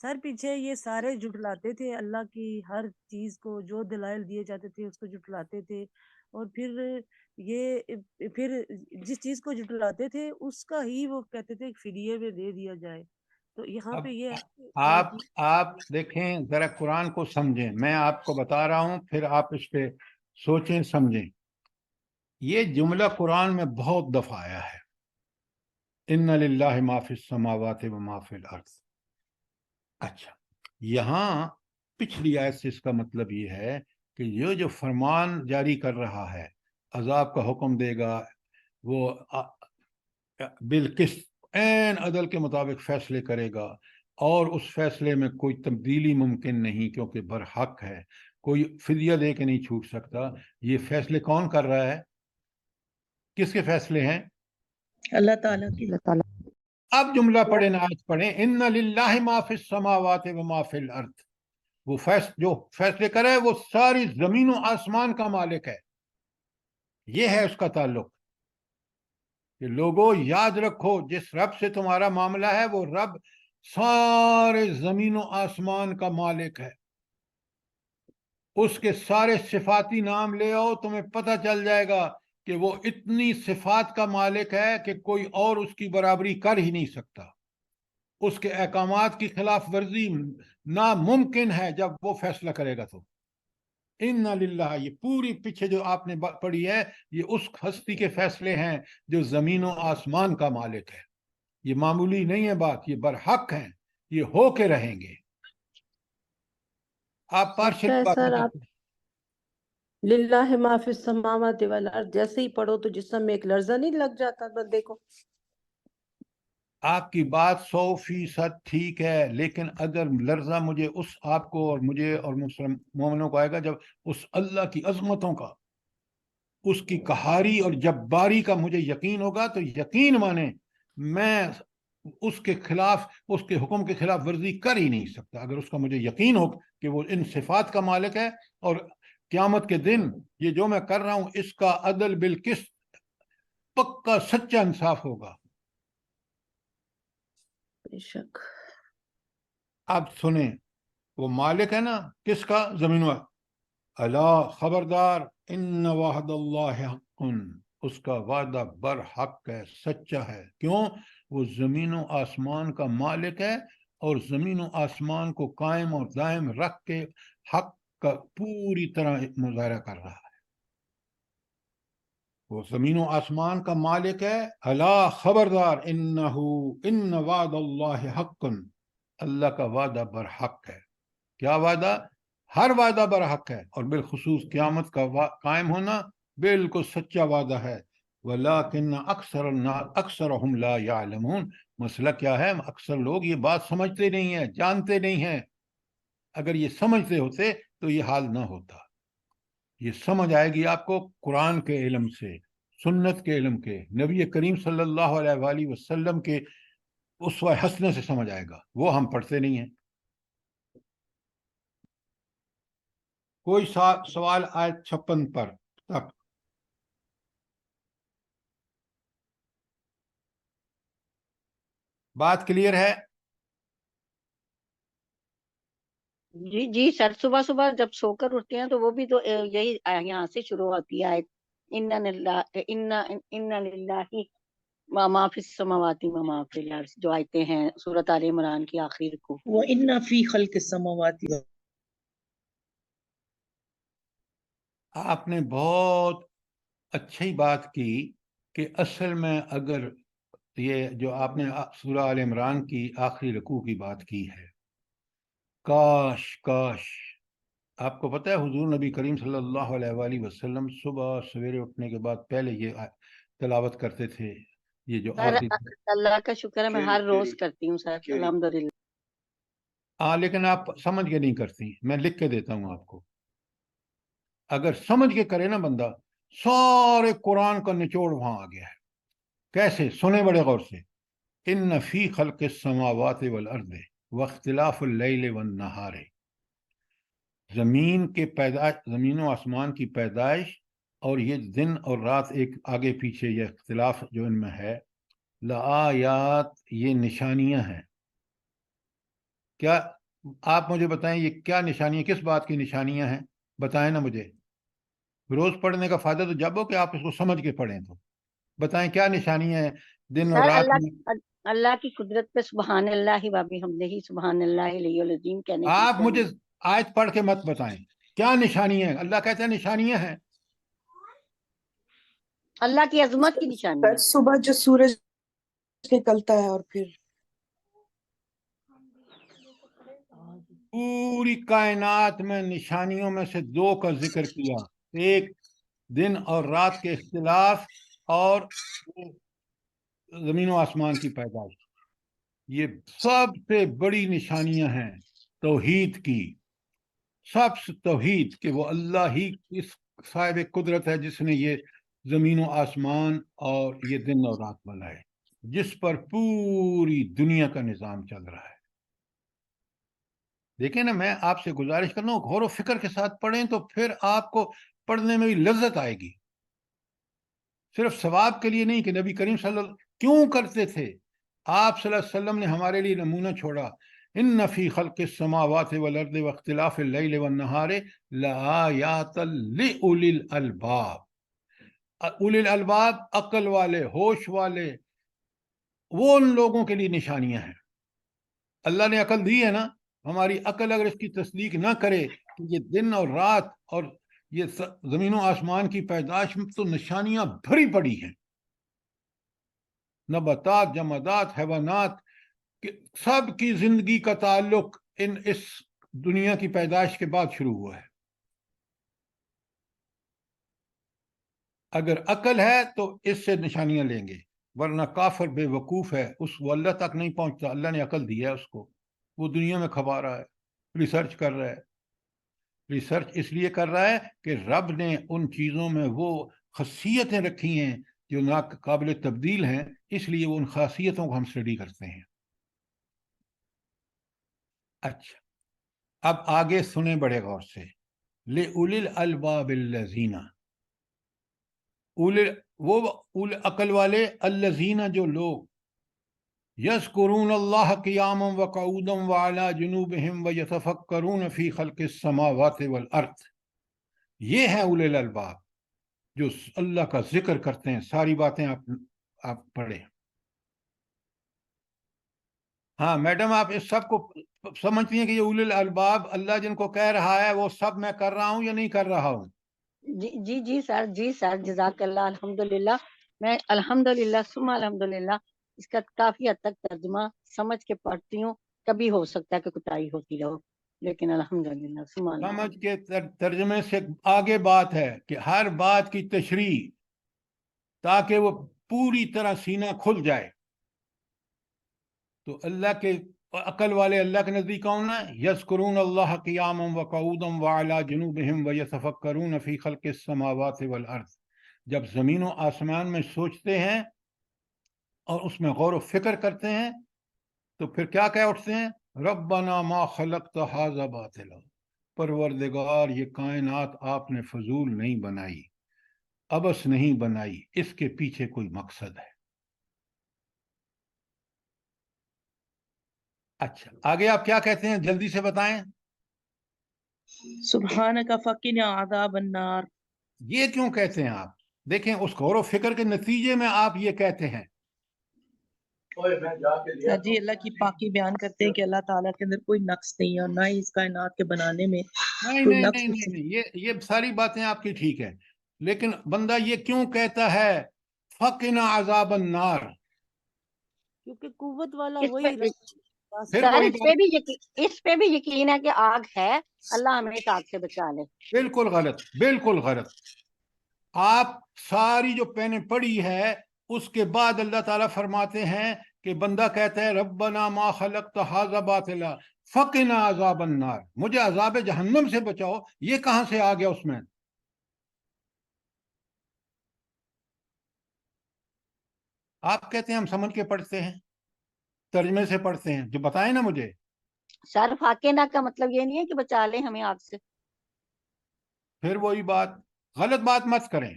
سر پیچھے یہ سارے جھٹلاتے تھے اللہ کی ہر چیز کو، جو دلائل دیے جاتے تھے اس کو جھٹلاتے تھے، اور پھر جس چیز کو جھٹلاتے تھے اس کا ہی وہ کہتے تھے فدیے میں دے دیا جائے. تو یہاں پہ یہ ہے کہ آپ دیکھیں ذرا قرآن کو سمجھیں. میں آپ کو بتا رہا ہوں، پھر آپ اس پہ سوچیں سمجھیں. یہ جملہ قرآن میں بہت دفعہ آیا ہے، ان للہ ما فی السماوات و ما فی الارض. اچھا، یہاں پچھلی آیت سے اس کا مطلب یہ ہے کہ یہ جو فرمان جاری کر رہا ہے، عذاب کا حکم دے گا، وہ بالقسط عین عدل کے مطابق فیصلے کرے گا، اور اس فیصلے میں کوئی تبدیلی ممکن نہیں کیونکہ برحق ہے، کوئی فدیہ دے کے نہیں چھوٹ سکتا. یہ فیصلے کون کر رہا ہے؟ کس کے فیصلے ہیں؟ اللہ تعالیٰ کی. اب جملہ پڑھیں، آیت پڑھیں، ان للہ ما فی السماوات و ما فی الارض. وہ جو فیصلے کرے وہ ساری زمین و آسمان کا مالک ہے. یہ ہے اس کا تعلق کہ لوگوں یاد رکھو، جس رب سے تمہارا معاملہ ہے وہ رب سارے زمین و آسمان کا مالک ہے. اس کے سارے صفاتی نام لے آؤ، تمہیں پتہ چل جائے گا کہ وہ اتنی صفات کا مالک ہے کہ کوئی اور اس کی برابری کر ہی نہیں سکتا. اس کے احکامات کی خلاف ورزی ناممکن ہے جب وہ فیصلہ کرے گا. تو ان للہ، یہ پوری پیچھے جو آپ نے پڑھی ہے، یہ اس ہستی کے فیصلے ہیں جو زمین و آسمان کا مالک ہے. یہ معمولی نہیں ہے بات، یہ برحق ہیں، یہ ہو کے رہیں گے. آپ پارشل اچھا بات سر، نہیں آپ کرتے. للہ ما فی السماوات والارض جیسے ہی پڑھو تو جسم میں ایک لرزہ نہیں لگ جاتا بندے کو؟ آپ کی بات 100% ٹھیک ہے، لیکن اگر لرزہ مجھے آپ کو اور مجھے اور مسلم مومنوں کو آئے گا جب اس اللہ کی عظمتوں کا، اس کی قہاری اور جباری کا مجھے یقین ہوگا، تو یقین مانے میں اس کے خلاف، اس کے حکم کے خلاف ورزی کر ہی نہیں سکتا. اگر اس کا مجھے یقین ہو کہ وہ ان صفات کا مالک ہے، اور قیامت کے دن یہ جو میں کر رہا ہوں اس کا عدل بالقسط پکا سچا انصاف ہوگا. بے شک. اب سنیں، وہ مالک ہے نا کس کا؟ زمین و اللہ، خبردار، ان وعد اللہ حق، اس کا وعدہ برحق ہے، سچا ہے. کیوں؟ وہ زمین و آسمان کا مالک ہے، اور زمین و آسمان کو قائم اور دائم رکھ کے حق کا پوری طرح مظاہرہ کر رہا ہے. وہ زمین و آسمان کا مالک ہے. اللہ، خبردار، ان وعد اللہ حق، اللہ کا وعدہ برحق ہے. کیا وعدہ؟ ہر وعدہ برحق ہے، اور بالخصوص قیامت کا قائم ہونا بالکل سچا وعدہ ہے. ولیکن اکثرہم لا یعلمون. مسئلہ کیا ہے؟ اکثر لوگ یہ بات سمجھتے نہیں ہیں، جانتے نہیں ہیں. اگر یہ سمجھتے ہوتے تو یہ حال نہ ہوتا. یہ سمجھ آئے گی آپ کو قرآن کے علم سے، سنت کے علم کے، نبی کریم صلی اللہ علیہ وآلہ وسلم کے اسوہ حسنہ سے سمجھ آئے گا. وہ ہم پڑھتے نہیں ہیں. کوئی سوال آیت 56 پر تک؟ بات کلیئر ہے؟ جی جی سر، صبح صبح جب سو کر اٹھتے ہیں تو وہ بھی تو یہی یہاں سے شروع ہوتی ہے آیت، ان للہ ما فی السماوات و ما فی الارض، جو آیتیں ہیں سورۃ آل عمران کی آخری رکوع. وَإِنَّ فِي خَلْقِ السَّمَاوَاتِ. آپ نے بہت اچھی بات کی کہ اصل میں اگر یہ جو آپ نے سورہ آل عمران کی آخری رکوع کی بات کی ہے، کاش آپ کو پتہ ہے حضور نبی کریم صلی اللہ علیہ وآلہ وسلم صبح سویرے اٹھنے کے بعد پہلے یہ تلاوت کرتے تھے. یہ جو سر آخری، اللہ کا شکر ہے میں ہر روز کرتی ہوں سر، الحمدللہ. لیکن آپ سمجھ کے نہیں کرتی. میں لکھ کے دیتا ہوں آپ کو. اگر سمجھ کے کرے نا بندہ، سارے قرآن کا نچوڑ وہاں آ گیا ہے. کیسے؟ سنیں بڑے غور سے. ان فی خلق السماوات والارض واختلاف اللیل والنہار، زمین کے پیدائش، زمین و آسمان کی پیدائش، اور یہ دن اور رات ایک آگے پیچھے یہ اختلاف جو ان میں ہے، لآیات، یہ نشانیاں ہیں. کیا آپ مجھے بتائیں یہ کیا نشانیاں، کس بات کی نشانیاں ہیں؟ بتائیں نا مجھے. روز پڑھنے کا فائدہ تو جب ہو کہ آپ اس کو سمجھ کے پڑھیں. تو بتائیں کیا نشانیاں ہیں دن اور سر رات میں؟ اللہ کی قدرت پہ سبحان اللہ وابی حمدہ سبحان اللہ العلی العظیم کہنے کی آپ مجھے نشانی۔ آیت پڑھ کے مت بتائیں کیا نشانیاں ہیں. اللہ کہتے ہیں نشانیاں ہیں. اللہ کی عظمت کی نشانی ہے۔ صبح جو سورج نکلتا ہے اور پھر پوری کائنات میں نشانیوں میں سے دو کا ذکر کیا، ایک دن اور رات کے اختلاف اور زمین و آسمان کی پیدائش. یہ سب سے بڑی نشانیاں ہیں توحید کی. سب سے توحید کہ وہ اللہ ہی اس صاحب قدرت ہے جس نے یہ زمین و آسمان اور یہ دن اور رات بنائے، جس پر پوری دنیا کا نظام چل رہا ہے. دیکھیں نا، میں آپ سے گزارش کرنا ہوں غور و فکر کے ساتھ پڑھیں تو پھر آپ کو پڑھنے میں بھی لذت آئے گی. صرف ثواب کے لیے نہیں کہ نبی کریم صلی اللہ علیہ وسلم کیوں کرتے تھے. آپ صلی اللہ علیہ وسلم نے ہمارے لیے نمونہ چھوڑا. ان فی خلق السماوات والارض واختلاف اللیل والنہار لآیات لأولی الالباب. اولی الالباب عقل والے، ہوش والے، وہ ان لوگوں کے لیے نشانیاں ہیں. اللہ نے عقل دی ہے نا، ہماری عقل اگر اس کی تصدیق نہ کرے کہ یہ دن اور رات اور یہ زمین و آسمان کی پیدائش میں تو نشانیاں بھری پڑی ہیں. نباتات، جمادات، حیوانات سب کی زندگی کا تعلق اس دنیا کی پیدائش کے بعد شروع ہوا ہے. اگر عقل ہے تو اس سے نشانیاں لیں گے، ورنہ کافر بے وقوف ہے، وہ اللہ تک نہیں پہنچتا. اللہ نے عقل دی ہے اس کو، وہ دنیا میں کھپا رہا ہے، ریسرچ کر رہا ہے. ریسرچ اس لیے کر رہا ہے کہ رب نے ان چیزوں میں وہ خاصیتیں رکھی ہیں جو ناقابل تبدیل ہیں، اس لیے وہ ان خاصیتوں کو ہم اسٹڈی کرتے ہیں. اچھا، اب آگے سنیں بڑے غور سے. لِأُولِي الْأَلْبَابِ الَّذِينَ، وہ عقل والے، الذین جو لوگ، یذکرون اللہ قیاما وقعودا وعلی جنوبہم ویتفکرون فی خلق السماوات والارض. یہ ہیں اولی الالباب جو اللہ کا ذکر کرتے ہیں. ساری باتیں آپ پڑھیں. ہاں میڈم، آپ اس سب کو سمجھتی ہیں کہ یہ اولی الالباب اللہ جن کو کہہ رہا ہے وہ سب میں کر رہا ہوں یا نہیں کر رہا ہوں؟ جی سر جزاک اللہ. الحمدللہ، میں الحمدللہ ثم الحمدللہ اس کا کافی حد تک ترجمہ سمجھ کے پڑھتی ہوں. کبھی ہو سکتا ہے کہ کوتاہی ہوتی رہو، لیکن الحمدللہ ثم الحمدللہ. سمجھ کے ترجمے سے آگے بات ہے کہ ہر بات کی تشریح تاکہ وہ پوری طرح سینہ کھل جائے. تو اللہ کے عقل والے اللہ کے نزدیک کون ہے؟ یذکرون اللہ قیاما وقعودا وعلی جنوبہم ویتفکرون فی خلق السماوات والارض. جب زمین و آسمان میں سوچتے ہیں اور اس میں غور و فکر کرتے ہیں تو پھر کیا کہہ اٹھتے ہیں؟ ربنا ما خلقت ھذا باطلا، پروردگار یہ کائنات آپ نے فضول نہیں بنائی، عبث نہیں بنائی، اس کے پیچھے کوئی مقصد ہے. اچھا، آگے آپ کیا کہتے ہیں جلدی سے بتائیں. سبحانک فقنا عذاب النار. یہ کیوں کہتے ہیں آپ؟ دیکھیں اس غور و فکر کے نتیجے میں آپ یہ کہتے ہیں. جی اللہ کی پاکی بیان کرتے ہیں کہ اللہ تعالیٰ کے اندر کوئی نقص نہیں ہے اور نہ ہی اس کائنات کے بنانے میں کوئی نقص. یہ ساری باتیں آپ کی ٹھیک ہے، لیکن بندہ یہ کیوں کہتا ہے فقنا عذاب النار؟ کیونکہ قوت والا اس وہی پہ پھر سر وہی اس پہ بھی یقین ہے کہ آگ ہے، اللہ ہمیں اس آگ سے بچا لے. بالکل غلط، بالکل غلط. آپ ساری جو پہنے پڑھی ہے اس کے بعد اللہ تعالیٰ فرماتے ہیں کہ بندہ کہتا ہے ربنا ما خلقت ھذا باطلا فقنا عذاب النار، مجھے عذاب جہنم سے بچاؤ. یہ کہاں سے آ گیا اس میں؟ آپ کہتے ہیں ہم سمجھ کے پڑھتے ہیں، ترجمے سے پڑھتے ہیں. جو بتائیں نا مجھے. سر فاقینا کا مطلب یہ نہیں ہے کہ بچا لیں ہمیں آگ سے. پھر وہی بات، غلط بات مت کریں.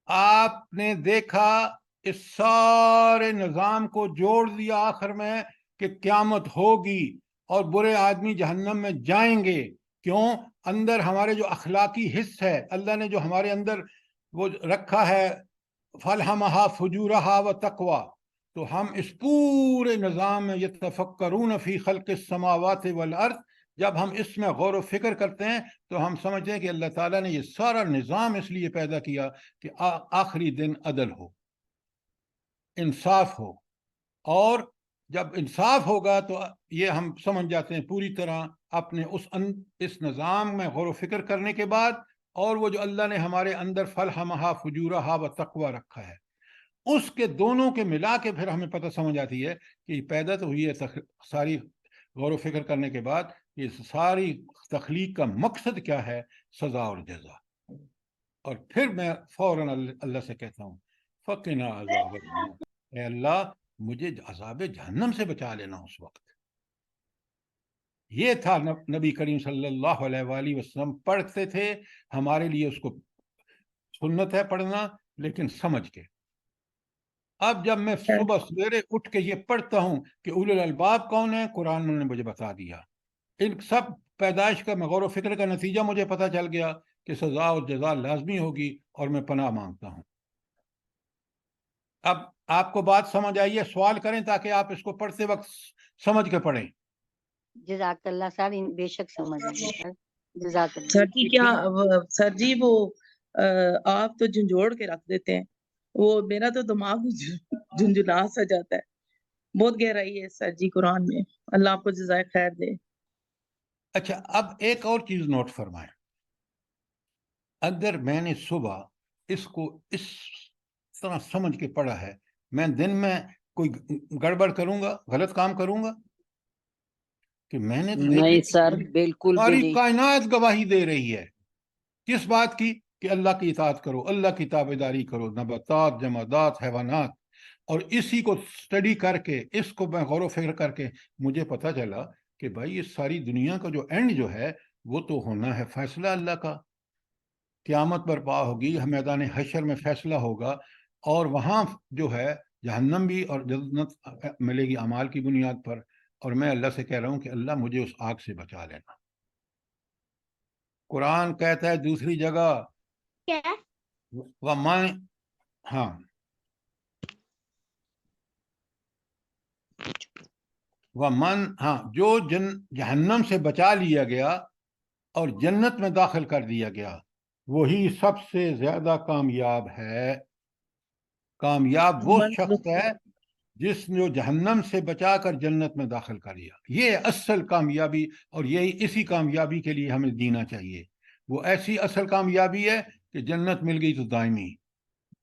آپ نے دیکھا اس سارے نظام کو جوڑ دیا آخر میں کہ قیامت ہوگی اور برے آدمی جہنم میں جائیں گے. کیوں؟ اندر ہمارے جو اخلاقی حص ہے، اللہ نے جو ہمارے اندر وہ رکھا ہے فَالْهَمَهَا فُجُورَهَا وَتَقْوَى، تو ہم اس پورے نظام میں یتفکرون فی خلق السماوات والارض، جب ہم اس میں غور و فکر کرتے ہیں تو ہم سمجھتے ہیں کہ اللہ تعالیٰ نے یہ سارا نظام اس لیے پیدا کیا کہ آخری دن عدل ہو، انصاف ہو. اور جب انصاف ہوگا تو یہ ہم سمجھ جاتے ہیں پوری طرح اپنے اس نظام میں غور و فکر کرنے کے بعد، اور وہ جو اللہ نے ہمارے اندر فَالْهَمَهَا فُجُورَهَا وَتَقْوَى رکھا ہے، اس کے دونوں کے ملا کے پھر ہمیں پتہ سمجھ آتی ہے کہ یہ پیدا تو ہوئی ہے ساری غور و فکر کرنے کے بعد، یہ ساری تخلیق کا مقصد کیا ہے؟ سزا اور جزا. اور پھر میں فوراً اللہ سے کہتا ہوں فَقِنَا عَذَابَ النَّارِ، اے اللہ مجھے عذاب جہنم سے بچا لینا. اس وقت یہ تھا نبی کریم صلی اللہ علیہ وآلہ وسلم پڑھتے تھے. ہمارے لیے اس کو سنت ہے پڑھنا، لیکن سمجھ کے. اب جب میں صبح سویرے اٹھ کے یہ پڑھتا ہوں کہ اولو الالباب کون ہے، قرآن نے مجھے بتا دیا. ان سب پیدائش کا میں غور و فکر کا نتیجہ مجھے پتہ چل گیا کہ سزا اور جزا لازمی ہوگی، اور میں پناہ مانگتا ہوں. اب آپ کو بات سمجھ آئی ہے؟ سوال کریں تاکہ آپ اس کو پڑھتے وقت سمجھ کے پڑھیں. جزاک اللہ سر، بے شک سمجھ آئے سر، جزاک اللہ. سر جی سر جی وہ آپ تو جھنجھوڑ کے رکھ دیتے ہیں، وہ میرا تو دماغ جھنجھنا سا جاتا ہے. بہت گہرائی ہے سر جی قرآن میں، اللہ آپ کو جزائے خیر دے. اچھا، اب ایک اور چیز نوٹ فرمائیں. اگر میں نے صبح اس کو اس طرح سمجھ کے پڑھا ہے، میں دن میں کوئی گڑبڑ کروں گا، غلط کام کروں گا؟ کہ میں نے نہیں سر، بالکل بھی ساری نہیں. کائنات گواہی دے رہی ہے کس بات کی؟ کہ اللہ کی اطاعت کرو، اللہ کی تابعداری کرو، نباتات، جمادات، حیوانات. اور اسی کو اسٹڈی کر کے، اس کو میں غور و فکر کر کے مجھے پتہ چلا کہ بھائی یہ ساری دنیا کا جو اینڈ جو ہے وہ تو ہونا ہے فیصلہ اللہ کا. قیامت برپا ہوگی، میدان حشر میں فیصلہ ہوگا، اور وہاں جو ہے جہنم بھی اور جنت ملے گی اعمال کی بنیاد پر. اور میں اللہ سے کہہ رہا ہوں کہ اللہ مجھے اس آگ سے بچا لینا. قرآن کہتا ہے دوسری جگہ وَمَن، ہاں وَمَن، ہاں جو جہنم سے بچا لیا گیا اور جنت میں داخل کر دیا گیا، وہی سب سے زیادہ کامیاب ہے. کامیاب وہ شخص ہے جس نے جہنم سے بچا کر جنت میں داخل کر لیا. یہ اصل کامیابی، اور یہی اسی کامیابی کے لیے ہمیں جینا چاہیے. وہ ایسی اصل کامیابی ہے کہ جنت مل گئی تو دائمی،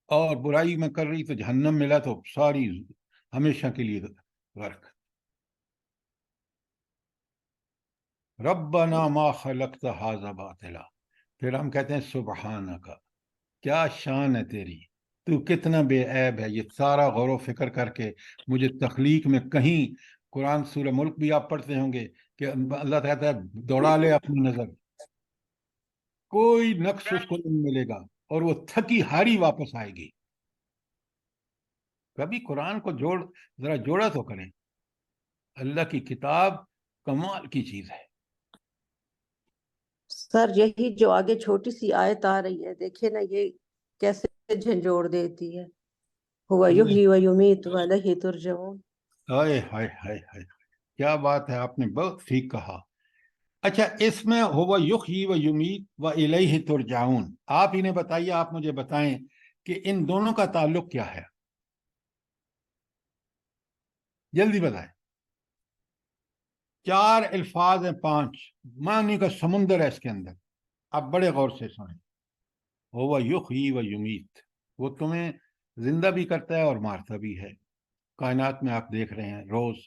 اور برائی میں کر رہی تو جہنم ملا تو ساری ہمیشہ کے لیے غرق. ربنا ما خلقت ھذا باطلا. پھر ہم کہتے ہیں سبحانک، کیا شان ہے تیری، تو کتنا بے عیب ہے. یہ سارا غور و فکر کر کے مجھے تخلیق میں کہیں، قرآن سورہ ملک بھی آپ پڑھتے ہوں گے کہ اللہ کہتا ہے دوڑا لے اپنی نظر، کوئی نقص اس کو نہیں ملے گا، اور وہ تھکی ہاری واپس آئے گی. کبھی قرآن کو ذرا جوڑا تو کریں. اللہ کی کتاب کمال کی چیز ہے. سر یہی جو آگے چھوٹی سی آیت آ رہی ہے، دیکھیں نا یہ کیسے جھنجھوڑ دیتی ہے. ہوا یحیی و یمیت والیہ ترجعون. ہائے ہائے ہائے ہائے، کیا بات ہے، آپ نے بہت ٹھیک کہا. اچھا، اس میں ہوا یحیی و یمیت و الیہ ترجعون، آپ انہیں بتائیے، آپ مجھے بتائیں کہ ان دونوں کا تعلق کیا ہے؟ جلدی بتائیں. 4 الفاظ ہیں، 5 معنی کا سمندر ہے اس کے اندر. آپ بڑے غور سے سنیں. ہوا یحیی و یمیت، وہ تمہیں زندہ بھی کرتا ہے اور مارتا بھی ہے. کائنات میں آپ دیکھ رہے ہیں روز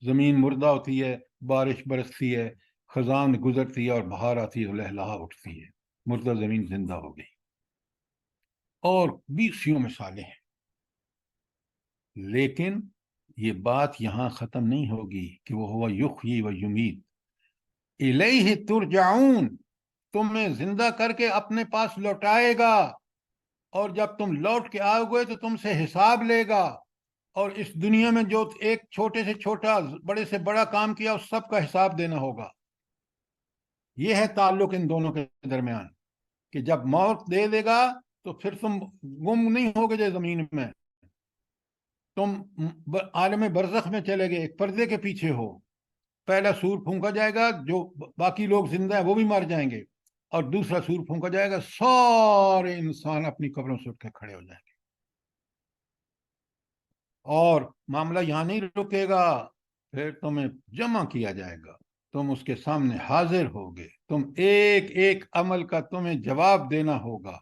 زمین مردہ ہوتی ہے، بارش برستی ہے، خزاں گزرتی ہے اور بہار آتی ہے، لہلہا اٹھتی ہے، مردہ زمین زندہ ہو گئی. اور 20 مثالیں ہیں. لیکن یہ بات یہاں ختم نہیں ہوگی کہ وہ ہوا یحیی و یمیت، الیہ ترجعون، تمہیں زندہ کر کے اپنے پاس لوٹائے گا. اور جب تم لوٹ کے آؤ گے تو تم سے حساب لے گا، اور اس دنیا میں جو ایک چھوٹے سے چھوٹا بڑے سے بڑا کام کیا اس سب کا حساب دینا ہوگا۔ یہ ہے تعلق ان دونوں کے درمیان، کہ جب موت دے دے گا تو پھر تم گم نہیں ہوگے جو زمین میں، تم عالم برزخ میں چلے گئے، ایک پردے کے پیچھے ہو۔ پہلا سور پھونکا جائے گا، جو باقی لوگ زندہ ہیں وہ بھی مر جائیں گے، اور دوسرا سور پھونکا جائے گا، سارے انسان اپنی قبروں سے اٹھ کے کھڑے ہو جائیں گے، اور معاملہ یہاں نہیں رکے گا، پھر تمہیں جمع کیا جائے گا، تم اس کے سامنے حاضر ہوگے، تم ایک ایک عمل کا تمہیں جواب دینا ہوگا،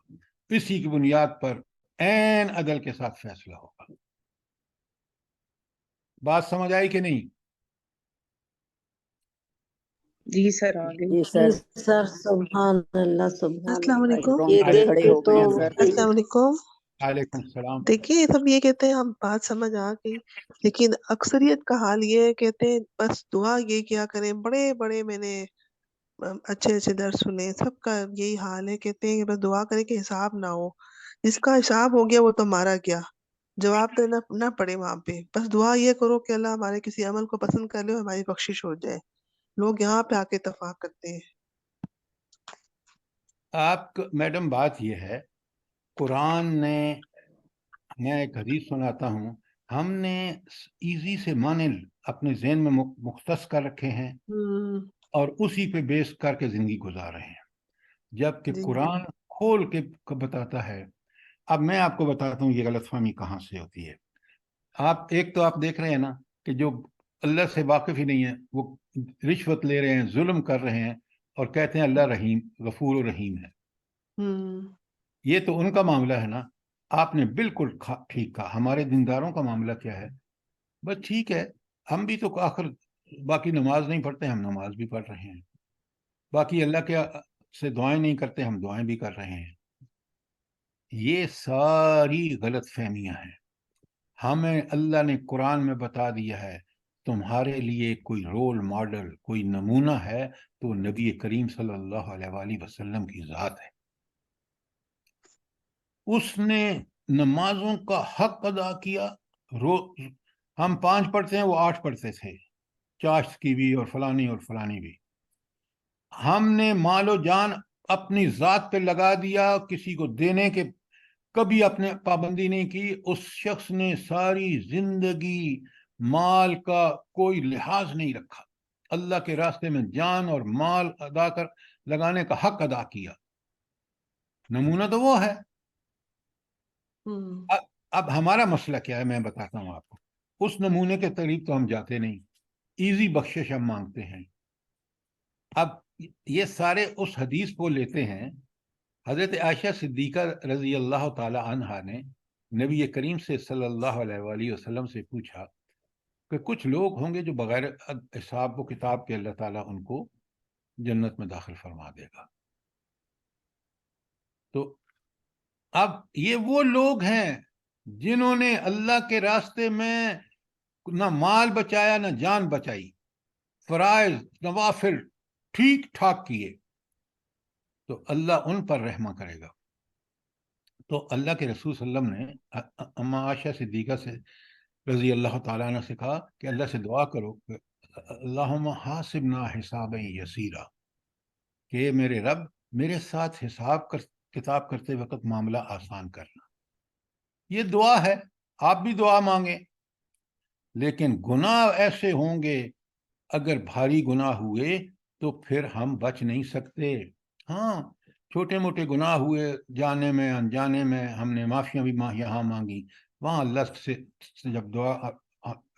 اسی کی بنیاد پر عین عدل کے ساتھ فیصلہ ہوگا۔ بات سمجھ آئی کہ نہیں؟ جی سر آگے۔ جی سر سبحان اللہ سبحان السلام اللہ، علیکم۔ یہ دیکھ کھڑے کے ہو تو گئے ہیں سر۔ السلام علیکم۔ وعلیکم السلام۔ دیکھیے یہ سب یہ کہتے ہیں ہم بات سمجھ آ گئی، لیکن اکثریت کا حال یہ ہے، کہتے ہیں بس دعا یہ کیا کریں، بڑے بڑے میں نے اچھے اچھے درس سنے، سب کا یہی حال ہے، کہتے ہیں کہ بس دعا کریں کہ حساب نہ ہو، جس کا حساب ہو گیا وہ تو مارا گیا، جواب دینا نہ پڑے وہاں پہ، بس دعا یہ کرو کہ اللہ ہمارے کسی عمل کو پسند کر لے اور ہماری بخشش ہو جائے۔ لوگ یہاں پہ آ کے اتفاق کرتے ہیں۔ آپ میڈم بات یہ ہے، قرآن نے، میں ایک حدیث سناتا ہوں، ہم نے ایزی سے معنی اپنے ذہن میں مختص کر رکھے ہیں اور اسی پہ بیس کر کے زندگی گزار رہے ہیں، جبکہ جی قرآن کھول کے بتاتا ہے۔ اب میں آپ کو بتاتا ہوں یہ غلط فہمی کہاں سے ہوتی ہے۔ ایک تو آپ دیکھ رہے ہیں نا کہ جو اللہ سے واقف ہی نہیں ہے وہ رشوت لے رہے ہیں، ظلم کر رہے ہیں، اور کہتے ہیں اللہ رحیم غفور و رحیم ہے۔ یہ تو ان کا معاملہ ہے نا۔ آپ نے بالکل ٹھیک کہا۔ ہمارے دینداروں کا معاملہ کیا ہے؟ بس ٹھیک ہے، ہم بھی تو آخر باقی نماز نہیں پڑھتے، ہم نماز بھی پڑھ رہے ہیں، باقی اللہ کے سے دعائیں نہیں کرتے، ہم دعائیں بھی کر رہے ہیں۔ یہ ساری غلط فہمیاں ہیں۔ ہمیں اللہ نے قرآن میں بتا دیا ہے تمہارے لیے کوئی رول ماڈل، کوئی نمونہ ہے تو نبی کریم صلی اللہ علیہ وآلہ وسلم کی ذات ہے۔ اس نے نمازوں کا حق ادا کیا۔ ہم 5 پڑھتے ہیں، وہ 8 پڑھتے تھے، چاشت کی بھی اور فلانی اور فلانی بھی۔ ہم نے مال و جان اپنی ذات پہ لگا دیا، کسی کو دینے کے کبھی اپنے پابندی نہیں کی۔ اس شخص نے ساری زندگی مال کا کوئی لحاظ نہیں رکھا، اللہ کے راستے میں جان اور مال لگانے کا حق ادا کیا۔ نمونہ تو وہ ہے۔ اب ہمارا مسئلہ کیا ہے میں بتاتا ہوں آپ کو۔ اس نمونے کے قریب تو ہم جاتے نہیں، ایزی بخشش ہم مانگتے ہیں۔ اب یہ سارے اس حدیث کو لیتے ہیں۔ حضرت عائشہ صدیقہ رضی اللہ تعالی عنہا نے نبی کریم سے صلی اللہ علیہ وآلہ وسلم سے پوچھا کہ کچھ لوگ ہوں گے جو بغیر حساب و کتاب کے اللہ تعالیٰ ان کو جنت میں داخل فرما دے گا۔ تو اب یہ وہ لوگ ہیں جنہوں نے اللہ کے راستے میں نہ مال بچایا نہ جان بچائی، فرائض نوافل ٹھیک ٹھاک کیے، تو اللہ ان پر رحمہ کرے گا۔ تو اللہ کے رسول صلی اللہ علیہ وسلم نے اما عائشہ صدیقہ سے رضی اللہ تعالیٰ عنہ سے کہا کہ اللہ سے دعا کرو کہ اللہم حاسبنا حسابا یسیرا، کہ میرے رب میرے ساتھ حساب کتاب کرتے وقت معاملہ آسان کرنا۔ یہ دعا ہے، آپ بھی دعا مانگیں، لیکن گناہ ایسے ہوں گے، اگر بھاری گناہ ہوئے تو پھر ہم بچ نہیں سکتے۔ ہاں چھوٹے موٹے گناہ ہوئے، جانے میں انجانے میں ہم نے معافیاں بھی یہاں مانگی، وہاں اللہ سے جب دعا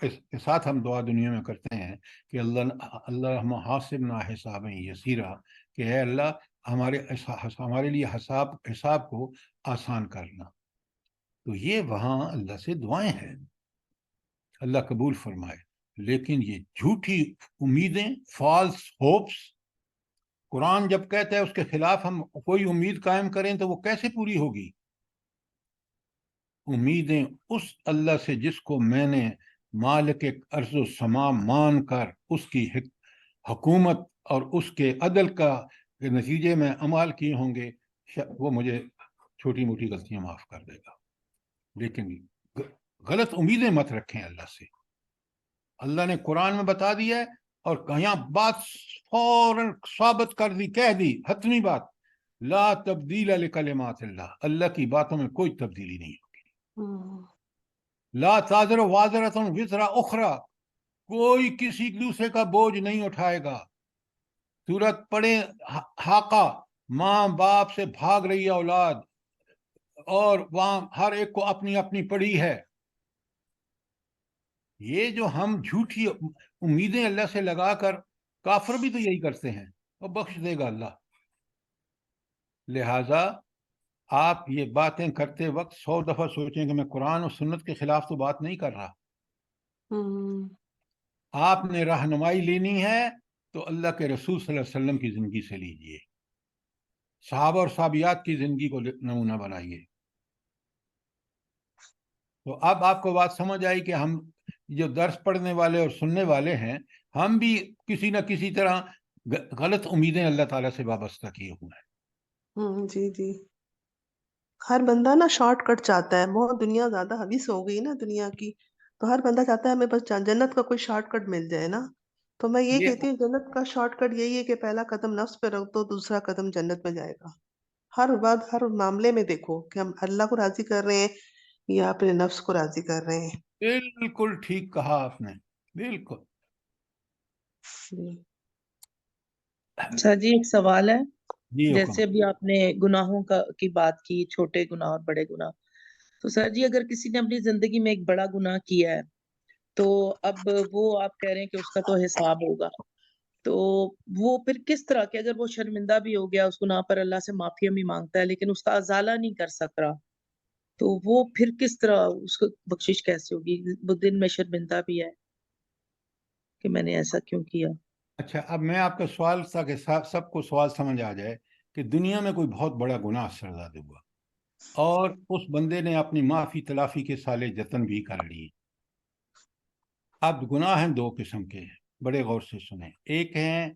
کے ساتھ ہم دعا دنیا میں کرتے ہیں کہ اللہ حاسبنا حسابا یسیرا، کہ اے اللہ ہمارے لیے حساب کو آسان کرنا، تو یہ وہاں اللہ سے دعائیں ہیں، اللہ قبول فرمائے۔ لیکن یہ جھوٹی امیدیں، فالس ہوپس، قرآن جب کہتا ہے اس کے خلاف ہم کوئی امید قائم کریں تو وہ کیسے پوری ہوگی؟ امیدیں اس اللہ سے جس کو میں نے مالک ارض و سما مان کر اس کی حکومت اور اس کے عدل کا نتیجے میں عمال کیے ہوں گے، وہ مجھے چھوٹی موٹی غلطیاں معاف کر دے گا. لیکن غلط امیدیں مت رکھیں اللہ سے. اللہ نے قرآن میں بتا دیا ہے اور یہاں بات فوراً ثابت کر دی, کہہ دی, حتمی بات, لا تبدیل لکلمات اللہ, اللہ کی باتوں میں کوئی تبدیلی نہیں ہوگی. لا تازر وازرۃ وزر اخری, کوئی کسی دوسرے کا بوجھ نہیں اٹھائے گا. سورت پڑھے حاقہ, ماں باپ سے بھاگ رہی ہے اولاد, اور وہاں ہر ایک کو اپنی اپنی پڑی ہے. یہ جو ہم جھوٹی امیدیں اللہ سے لگا کر, کافر بھی تو یہی کرتے ہیں, وہ بخش دے گا اللہ. لہذا آپ یہ باتیں کرتے وقت 100 دفعہ سوچیں کہ میں قرآن اور سنت کے خلاف تو بات نہیں کر رہا. آپ نے رہنمائی لینی ہے تو اللہ کے رسول صلی اللہ علیہ وسلم کی زندگی سے لیجئے, صحابہ اور صحابیات کی زندگی کو نمونہ بنائیے. تو اب آپ کو بات سمجھ آئی کہ ہم جو درس پڑھنے والے اور سننے والے ہیں, ہم بھی کسی نہ کسی طرح غلط امیدیں اللہ تعالیٰ سے وابستہ کیے ہوئے ہیں. جی جی, ہر بندہ نا شارٹ کٹ چاہتا ہے. بہت دنیا زیادہ حویث ہو گئی نا دنیا کی, تو ہر بندہ چاہتا ہے ہمیں بس جنت کا کوئی شارٹ کٹ مل جائے نا. تو میں یہ کہتی ہوں جنت کا شارٹ کٹ یہی ہے کہ پہلا قدم نفس پہ رکھ دو, دوسرا قدم جنت میں جائے گا. ہر بات, ہر معاملے میں دیکھو کہ ہم اللہ کو راضی کر رہے ہیں یا اپنے نفس کو راضی کر رہے ہیں. بالکل ٹھیک کہا آپ نے, بالکل. اچھا جی, ایک سوال ہے. جی جیسے ابھی آپ نے گناہوں کی بات کی, چھوٹے گناہ اور بڑے گناہ, تو سر جی اگر کسی نے اپنی زندگی میں ایک بڑا گناہ کیا ہے, تو اب وہ آپ کہہ رہے ہیں کہ اس کا تو حساب ہوگا, تو وہ پھر کس طرح کہ اگر وہ شرمندہ بھی ہو گیا اس گناہ پر, اللہ سے معافی بھی مانگتا ہے, لیکن اس کا ازالہ نہیں کر سک رہا, تو وہ پھر کس طرح اس کو بخشش کیسے ہوگی؟ وہ دن میں شرمندہ بھی ہے کہ میں نے ایسا کیوں کیا. اچھا, اب میں آپ کا سوال تاکہ سب کو سوال سمجھ آ جائے کہ دنیا میں کوئی بہت بڑا گناہ سرزاد ہوا اور اس بندے نے اپنی معافی تلافی کے سالے جتن بھی کر لیے. اب گناہ ہیں دو قسم کے, بڑے غور سے سنیں. ایک ہے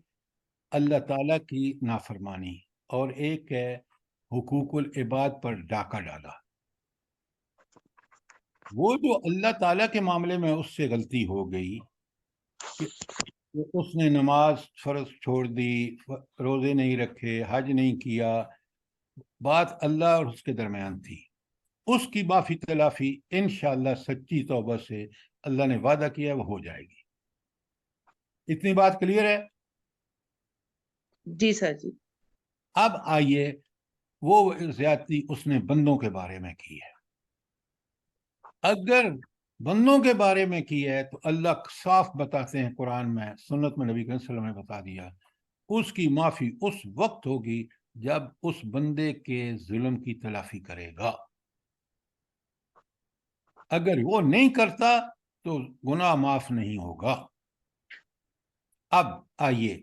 اللہ تعالیٰ کی نافرمانی اور ایک ہے حقوق العباد پر ڈاکہ ڈالا. وہ جو اللہ تعالیٰ کے معاملے میں اس سے غلطی ہو گئی کہ اس نے نماز فرض چھوڑ دی, روزے نہیں رکھے, حج نہیں کیا, بات اللہ اور اس کے درمیان تھی, اس کی معافی تلافی انشاءاللہ سچی توبہ سے اللہ نے وعدہ کیا وہ ہو جائے گی. اتنی بات کلیئر ہے؟ جی سر جی. اب آئیے, وہ زیادتی اس نے بندوں کے بارے میں کی ہے. اگر بندوں کے بارے میں کی ہے تو اللہ صاف بتاتے ہیں قرآن میں, سنت میں نبی کریم صلی اللہ علیہ وسلم نے بتا دیا, اس کی معافی اس وقت ہوگی جب اس بندے کے ظلم کی تلافی کرے گا. اگر وہ نہیں کرتا تو گناہ معاف نہیں ہوگا. اب آئیے,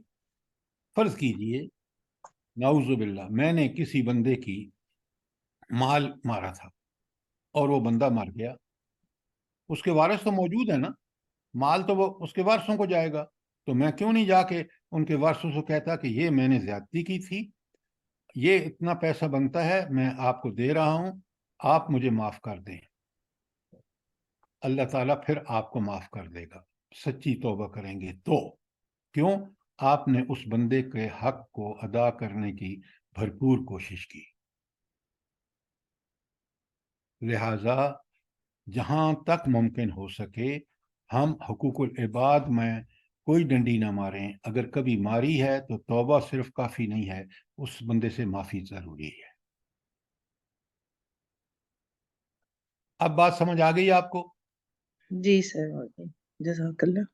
فرض کیجئے نعوذ باللہ میں نے کسی بندے کی مال مارا تھا اور وہ بندہ مر گیا, اس کے وارث تو موجود ہے نا, مال تو وہ اس کے وارثوں کو جائے گا, تو میں کیوں نہیں جا کے ان کے وارثوں سے کہتا کہ یہ میں نے زیادتی کی تھی, یہ اتنا پیسہ بنتا ہے, میں آپ کو دے رہا ہوں, آپ مجھے معاف کر دیں. اللہ تعالیٰ پھر آپ کو معاف کر دے گا, سچی توبہ کریں گے تو. کیوں؟ آپ نے اس بندے کے حق کو ادا کرنے کی بھرپور کوشش کی. لہذا جہاں تک ممکن ہو سکے ہم حقوق العباد میں کوئی ڈنڈی نہ ماریں. اگر کبھی ماری ہے تو توبہ صرف کافی نہیں ہے, اس بندے سے معافی ضروری ہے. اب بات سمجھ آ گئی آپ کو؟ جی سر, جزاک اللہ.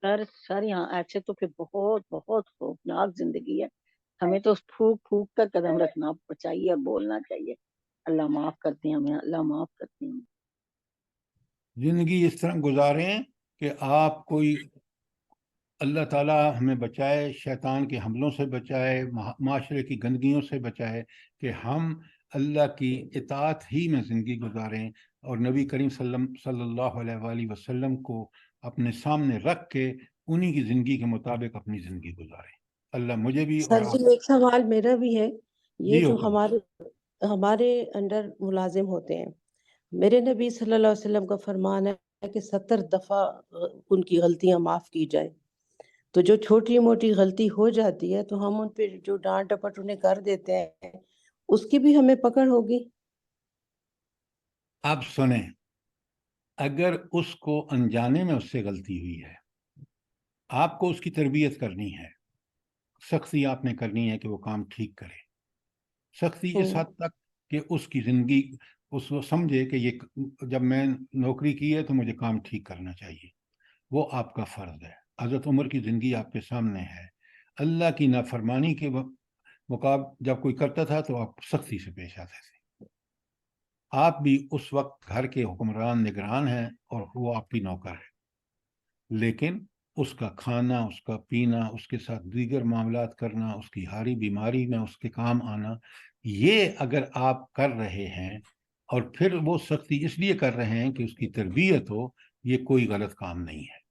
سر یہاں ایسے تو پھر بہت بہت خوفناک زندگی ہے, ہمیں تو پھونک پھونک کر قدم رکھنا چاہیے اور بولنا چاہیے اللہ معاف کرتے ہیں ہمیں, اللہ معاف کرتے ہیں. زندگی اس طرح گزاریں کہ آپ کوئی, اللہ تعالیٰ ہمیں بچائے, شیطان کے حملوں سے بچائے, معاشرے کی گندگیوں سے بچائے, کہ ہم اللہ کی اطاعت ہی میں زندگی گزاریں اور نبی کریم صلی اللہ علیہ وآلہ وسلم کو اپنے سامنے رکھ کے انہی کی زندگی کے مطابق اپنی زندگی گزاریں. اللہ مجھے بھی سر اور جی ایک سوال میرا بھی ہے, یہ جی جو حکم. ہمارے ہمارے انڈر ملازم ہوتے ہیں. میرے نبی صلی اللہ علیہ وسلم کا فرمان ہے کہ 70 دفعہ ان کی غلطیاں معاف کی جائیں. تو جو چھوٹی موٹی غلطی ہو جاتی ہے تو ہم ان پہ جو ڈانٹ ڈپٹ انہیں کر دیتے ہیں اس کی بھی ہمیں پکڑ ہوگی. اب سنیں، اگر اس کو انجانے میں اس سے غلطی ہوئی ہے، آپ کو اس کی تربیت کرنی ہے، سختی آپ نے کرنی ہے کہ وہ کام ٹھیک کرے. سختی اس حد تک کہ اس کی زندگی اس کو سمجھے کہ یہ جب میں نوکری کی ہے تو مجھے کام ٹھیک کرنا چاہیے. وہ آپ کا فرض ہے. حضرت عمر کی زندگی آپ کے سامنے ہے. اللہ کی نافرمانی کے مقابل جب کوئی کرتا تھا تو آپ سختی سے پیش آتے تھے. آپ بھی اس وقت گھر کے حکمران نگران ہیں اور وہ آپ کی نوکر ہے، لیکن اس کا کھانا، اس کا پینا، اس کے ساتھ دیگر معاملات کرنا، اس کی ہاری بیماری میں اس کے کام آنا، یہ اگر آپ کر رہے ہیں اور پھر وہ سختی اس لیے کر رہے ہیں کہ اس کی تربیت ہو، یہ کوئی غلط کام نہیں ہے.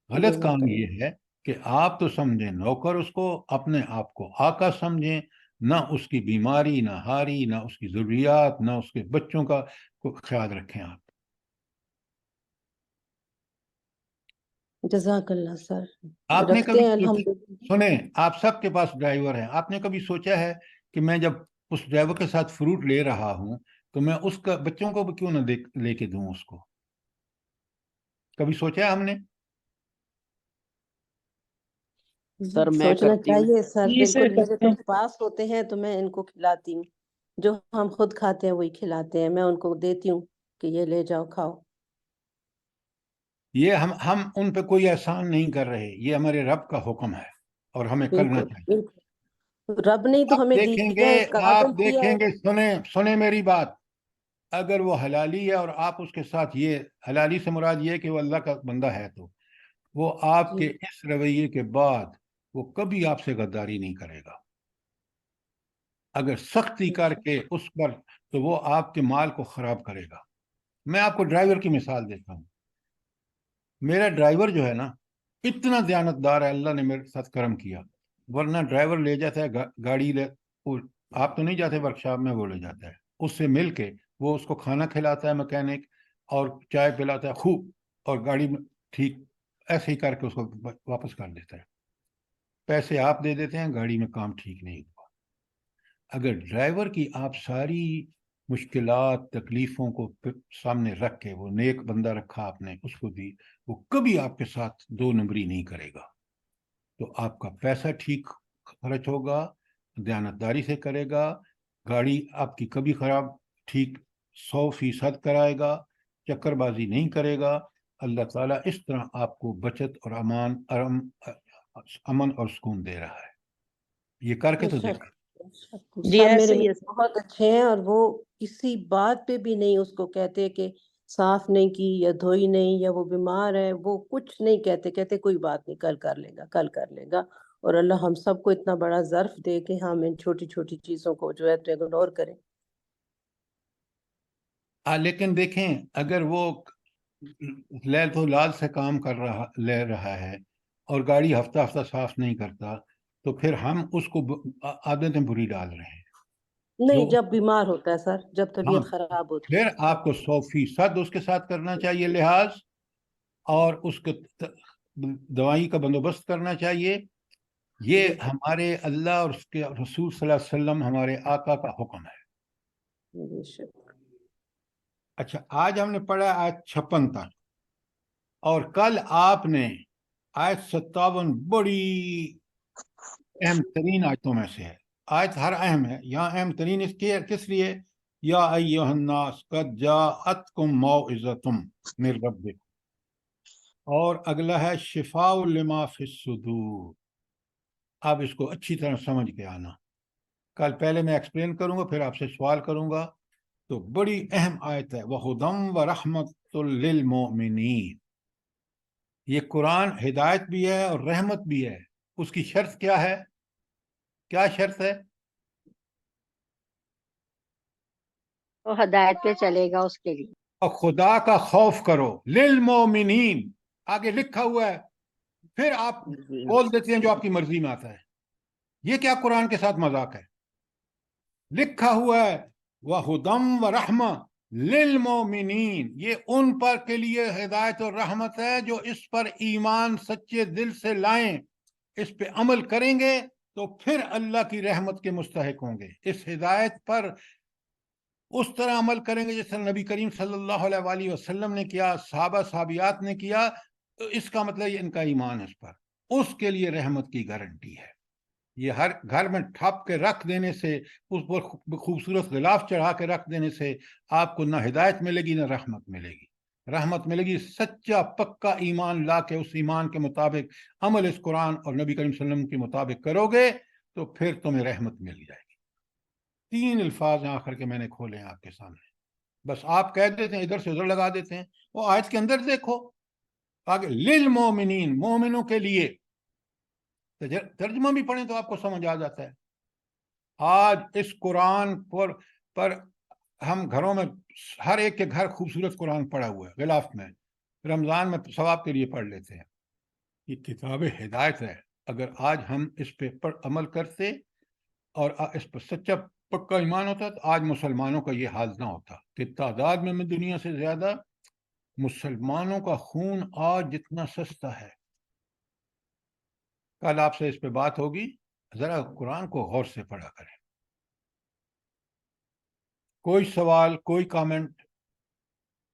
غلط کام یہ ہے کہ آپ تو سمجھیں نوکر اس کو، اپنے آپ کو آقا سمجھیں، نہ اس کی بیماری، نہ ہاری، نہ اس کی ضروریات، نہ اس کے بچوں کا خیال رکھیں آپ. جزاک اللہ سر. آپ نے رکھتے کبھی ہیں الحمدللہ. سنیں، آپ سب کے پاس ڈرائیور ہیں، آپ نے کبھی سوچا ہے کہ میں جب اس ڈرائیور کے ساتھ فروٹ لے رہا ہوں تو میں اس کا بچوں کو بھی کیوں نہ لے کے دوں اس کو؟ کبھی سوچا ہے ہم نے؟ سر میں سوچنا کرتی ہوں. چاہیے سر. جی سر بالکل میرے کرتے ہیں. پاس ہوتے ہیں تو میں ان کو کھلاتی ہوں. جو ہم خود کھاتے ہیں وہی کھلاتے ہیں. میں ان کو دیتی ہوں کہ یہ لے جاؤ کھاؤ. یہ ہم ان پہ کوئی احسان نہیں کر رہے، یہ ہمارے رب کا حکم ہے اور ہمیں کرنا بالکل چاہیے. بالکل. رب نے تو آپ ہمیں دیکھیں دیا گے ہے، قابل آپ کیا دیکھیں ہے. گے سنیں میری بات، اگر وہ حلالی ہے اور آپ اس کے ساتھ، یہ حلالی سے مراد یہ ہے کہ وہ اللہ کا بندہ ہے، تو وہ آپ کے اس رویے کے بعد وہ کبھی آپ سے غداری نہیں کرے گا. اگر سختی کر کے اس پر تو وہ آپ کے مال کو خراب کرے گا. میں آپ کو ڈرائیور کی مثال دیتا ہوں. میرا ڈرائیور جو ہے نا اتنا دیانتدار ہے، اللہ نے میرے ساتھ کرم کیا، ورنہ ڈرائیور لے جاتا ہے گاڑی آپ تو نہیں جاتے ورکشاپ میں، وہ لے جاتا ہے، اس سے مل کے وہ اس کو کھانا کھلاتا ہے میکینک، اور چائے پلاتا ہے خوب، اور گاڑی میں ٹھیک ایسے ہی کر کے اس کو واپس کر دیتا ہے. پیسے آپ دے دیتے ہیں، گاڑی میں کام ٹھیک نہیں ہوا. اگر ڈرائیور کی آپ ساری مشکلات تکلیفوں کو سامنے رکھ کے، وہ نیک بندہ رکھا آپ نے اس کو بھی، وہ کبھی آپ کے ساتھ دو نمبری نہیں کرے گا. تو آپ کا پیسہ ٹھیک خرچ ہوگا، دیانتداری سے کرے گا، گاڑی آپ کی کبھی خراب، ٹھیک 100% کرائے گا، چکر بازی نہیں کرے گا. اللہ تعالیٰ اس طرح آپ کو بچت اور امن اور سکون دے رہا ہے. یہ کر کے تو دیکھیں. جی سب ایسے میرے ہی ہے. بہت اچھے ہیں، اور وہ کسی بات پہ بھی نہیں اس کو کہتے کہ صاف نہیں کی یا دھوئی نہیں یا وہ بیمار ہے. وہ کچھ نہیں کہتے کوئی بات نہیں، کل کر لے گا، کل کر لے گا. اور اللہ ہم سب کو اتنا بڑا ظرف دے کہ ہم ان چھوٹی چھوٹی چیزوں کو جو ہے تو اگنور کریں. لیکن دیکھیں، اگر وہ لیل تو لال سے کام لے رہا ہے اور گاڑی ہفتہ ہفتہ صاف نہیں کرتا، تو پھر ہم اس کو عادتیں بری ڈال رہے ہیں. نہیں، جب بیمار ہوتا ہے سر، جب طبیعت خراب ہوتی ہے، پھر آپ کو 100% اس کے ساتھ کرنا چاہیے لحاظ، اور اس کو دوائی کا بندوبست کرنا چاہیے. یہ ہمارے اللہ اور اس کے رسول صلی اللہ علیہ وسلم، ہمارے آقا کا حکم ہے. اچھا، آج ہم نے پڑھا آیت 56 تک، اور کل آپ نے آیت 57 بڑی اہم ترین آیتوں میں سے ہے. آیت ہر اہم ہے، یہاں اہم ترین اس کی کس لیے؟ یا ایھا الناس قد جاءتکم موعظۃ من ربکم، اور اگلا ہے شفاء لما فی الصدور. آپ اس کو اچھی طرح سمجھ کے آنا. کل پہلے میں ایکسپلین کروں گا، پھر آپ سے سوال کروں گا. تو بڑی اہم آیت ہے، وَھُدًى وَرَحْمَةٌ لِّلْمُؤْمِنِينَ. یہ قرآن ہدایت بھی ہے اور رحمت بھی ہے. اس کی شرط کیا ہے؟ کیا شرط ہے؟ وہ ہدایت پہ چلے گا اس کے لیے. اور خدا کا خوف کرو، للمؤمنین آگے لکھا ہوا ہے. پھر آپ بول دیتے ہیں جو آپ کی مرضی میں آتا ہے. یہ کیا قرآن کے ساتھ مذاق ہے؟ لکھا ہوا ہے وَہُدًى وَرَحْمَةٌ لِلْمُؤْمِنِينَ، یہ ان پر کے لیے ہدایت اور رحمت ہے جو اس پر ایمان سچے دل سے لائیں، اس پہ عمل کریں گے تو پھر اللہ کی رحمت کے مستحق ہوں گے۔ اس ہدایت پر اس طرح عمل کریں گے جس طرح نبی کریم صلی اللہ علیہ وآلہ وسلم نے کیا، صحابہ صحابیات نے کیا، تو اس کا مطلب یہ ان کا ایمان اس پر، اس کے لیے رحمت کی گارنٹی ہے۔ یہ ہر گھر میں ٹھپ کے رکھ دینے سے، اس پر خوبصورت غلاف چڑھا کے رکھ دینے سے آپ کو نہ ہدایت ملے گی نہ رحمت ملے گی۔ رحمت ملے گی سچا پکا ایمان لا کے، اس ایمان کے مطابق عمل اس قرآن اور نبی کریم صلی اللہ علیہ وسلم کے مطابق کرو گے تو پھر تمہیں رحمت مل جائے گی۔ 3 الفاظ ہیں آخر کے میں نے کھولے ہیں آپ کے سامنے، بس آپ کہہ دیتے ہیں ادھر سے ادھر لگا دیتے ہیں، وہ آیت کے اندر دیکھو آگے للمومنین، مومنوں کے لیے، ترجمہ بھی پڑھیں تو آپ کو سمجھ آ جاتا ہے۔ آج اس قرآن پر ہم گھروں میں ہر ایک کے گھر خوبصورت قرآن پڑھا ہوا ہے غلاف میں، رمضان میں ثواب کے لیے پڑھ لیتے ہیں۔ یہ کتاب ہدایت ہے، اگر آج ہم اس پہ عمل کرتے اور اس پر سچا پکا ایمان ہوتا تو آج مسلمانوں کا یہ حال نہ ہوتا کہ تعداد میں دنیا سے زیادہ مسلمانوں کا خون آج جتنا سستا ہے۔ کل آپ سے اس پہ بات ہوگی، ذرا قرآن کو غور سے پڑھا کریں۔ کوئی سوال، کوئی کامنٹ؟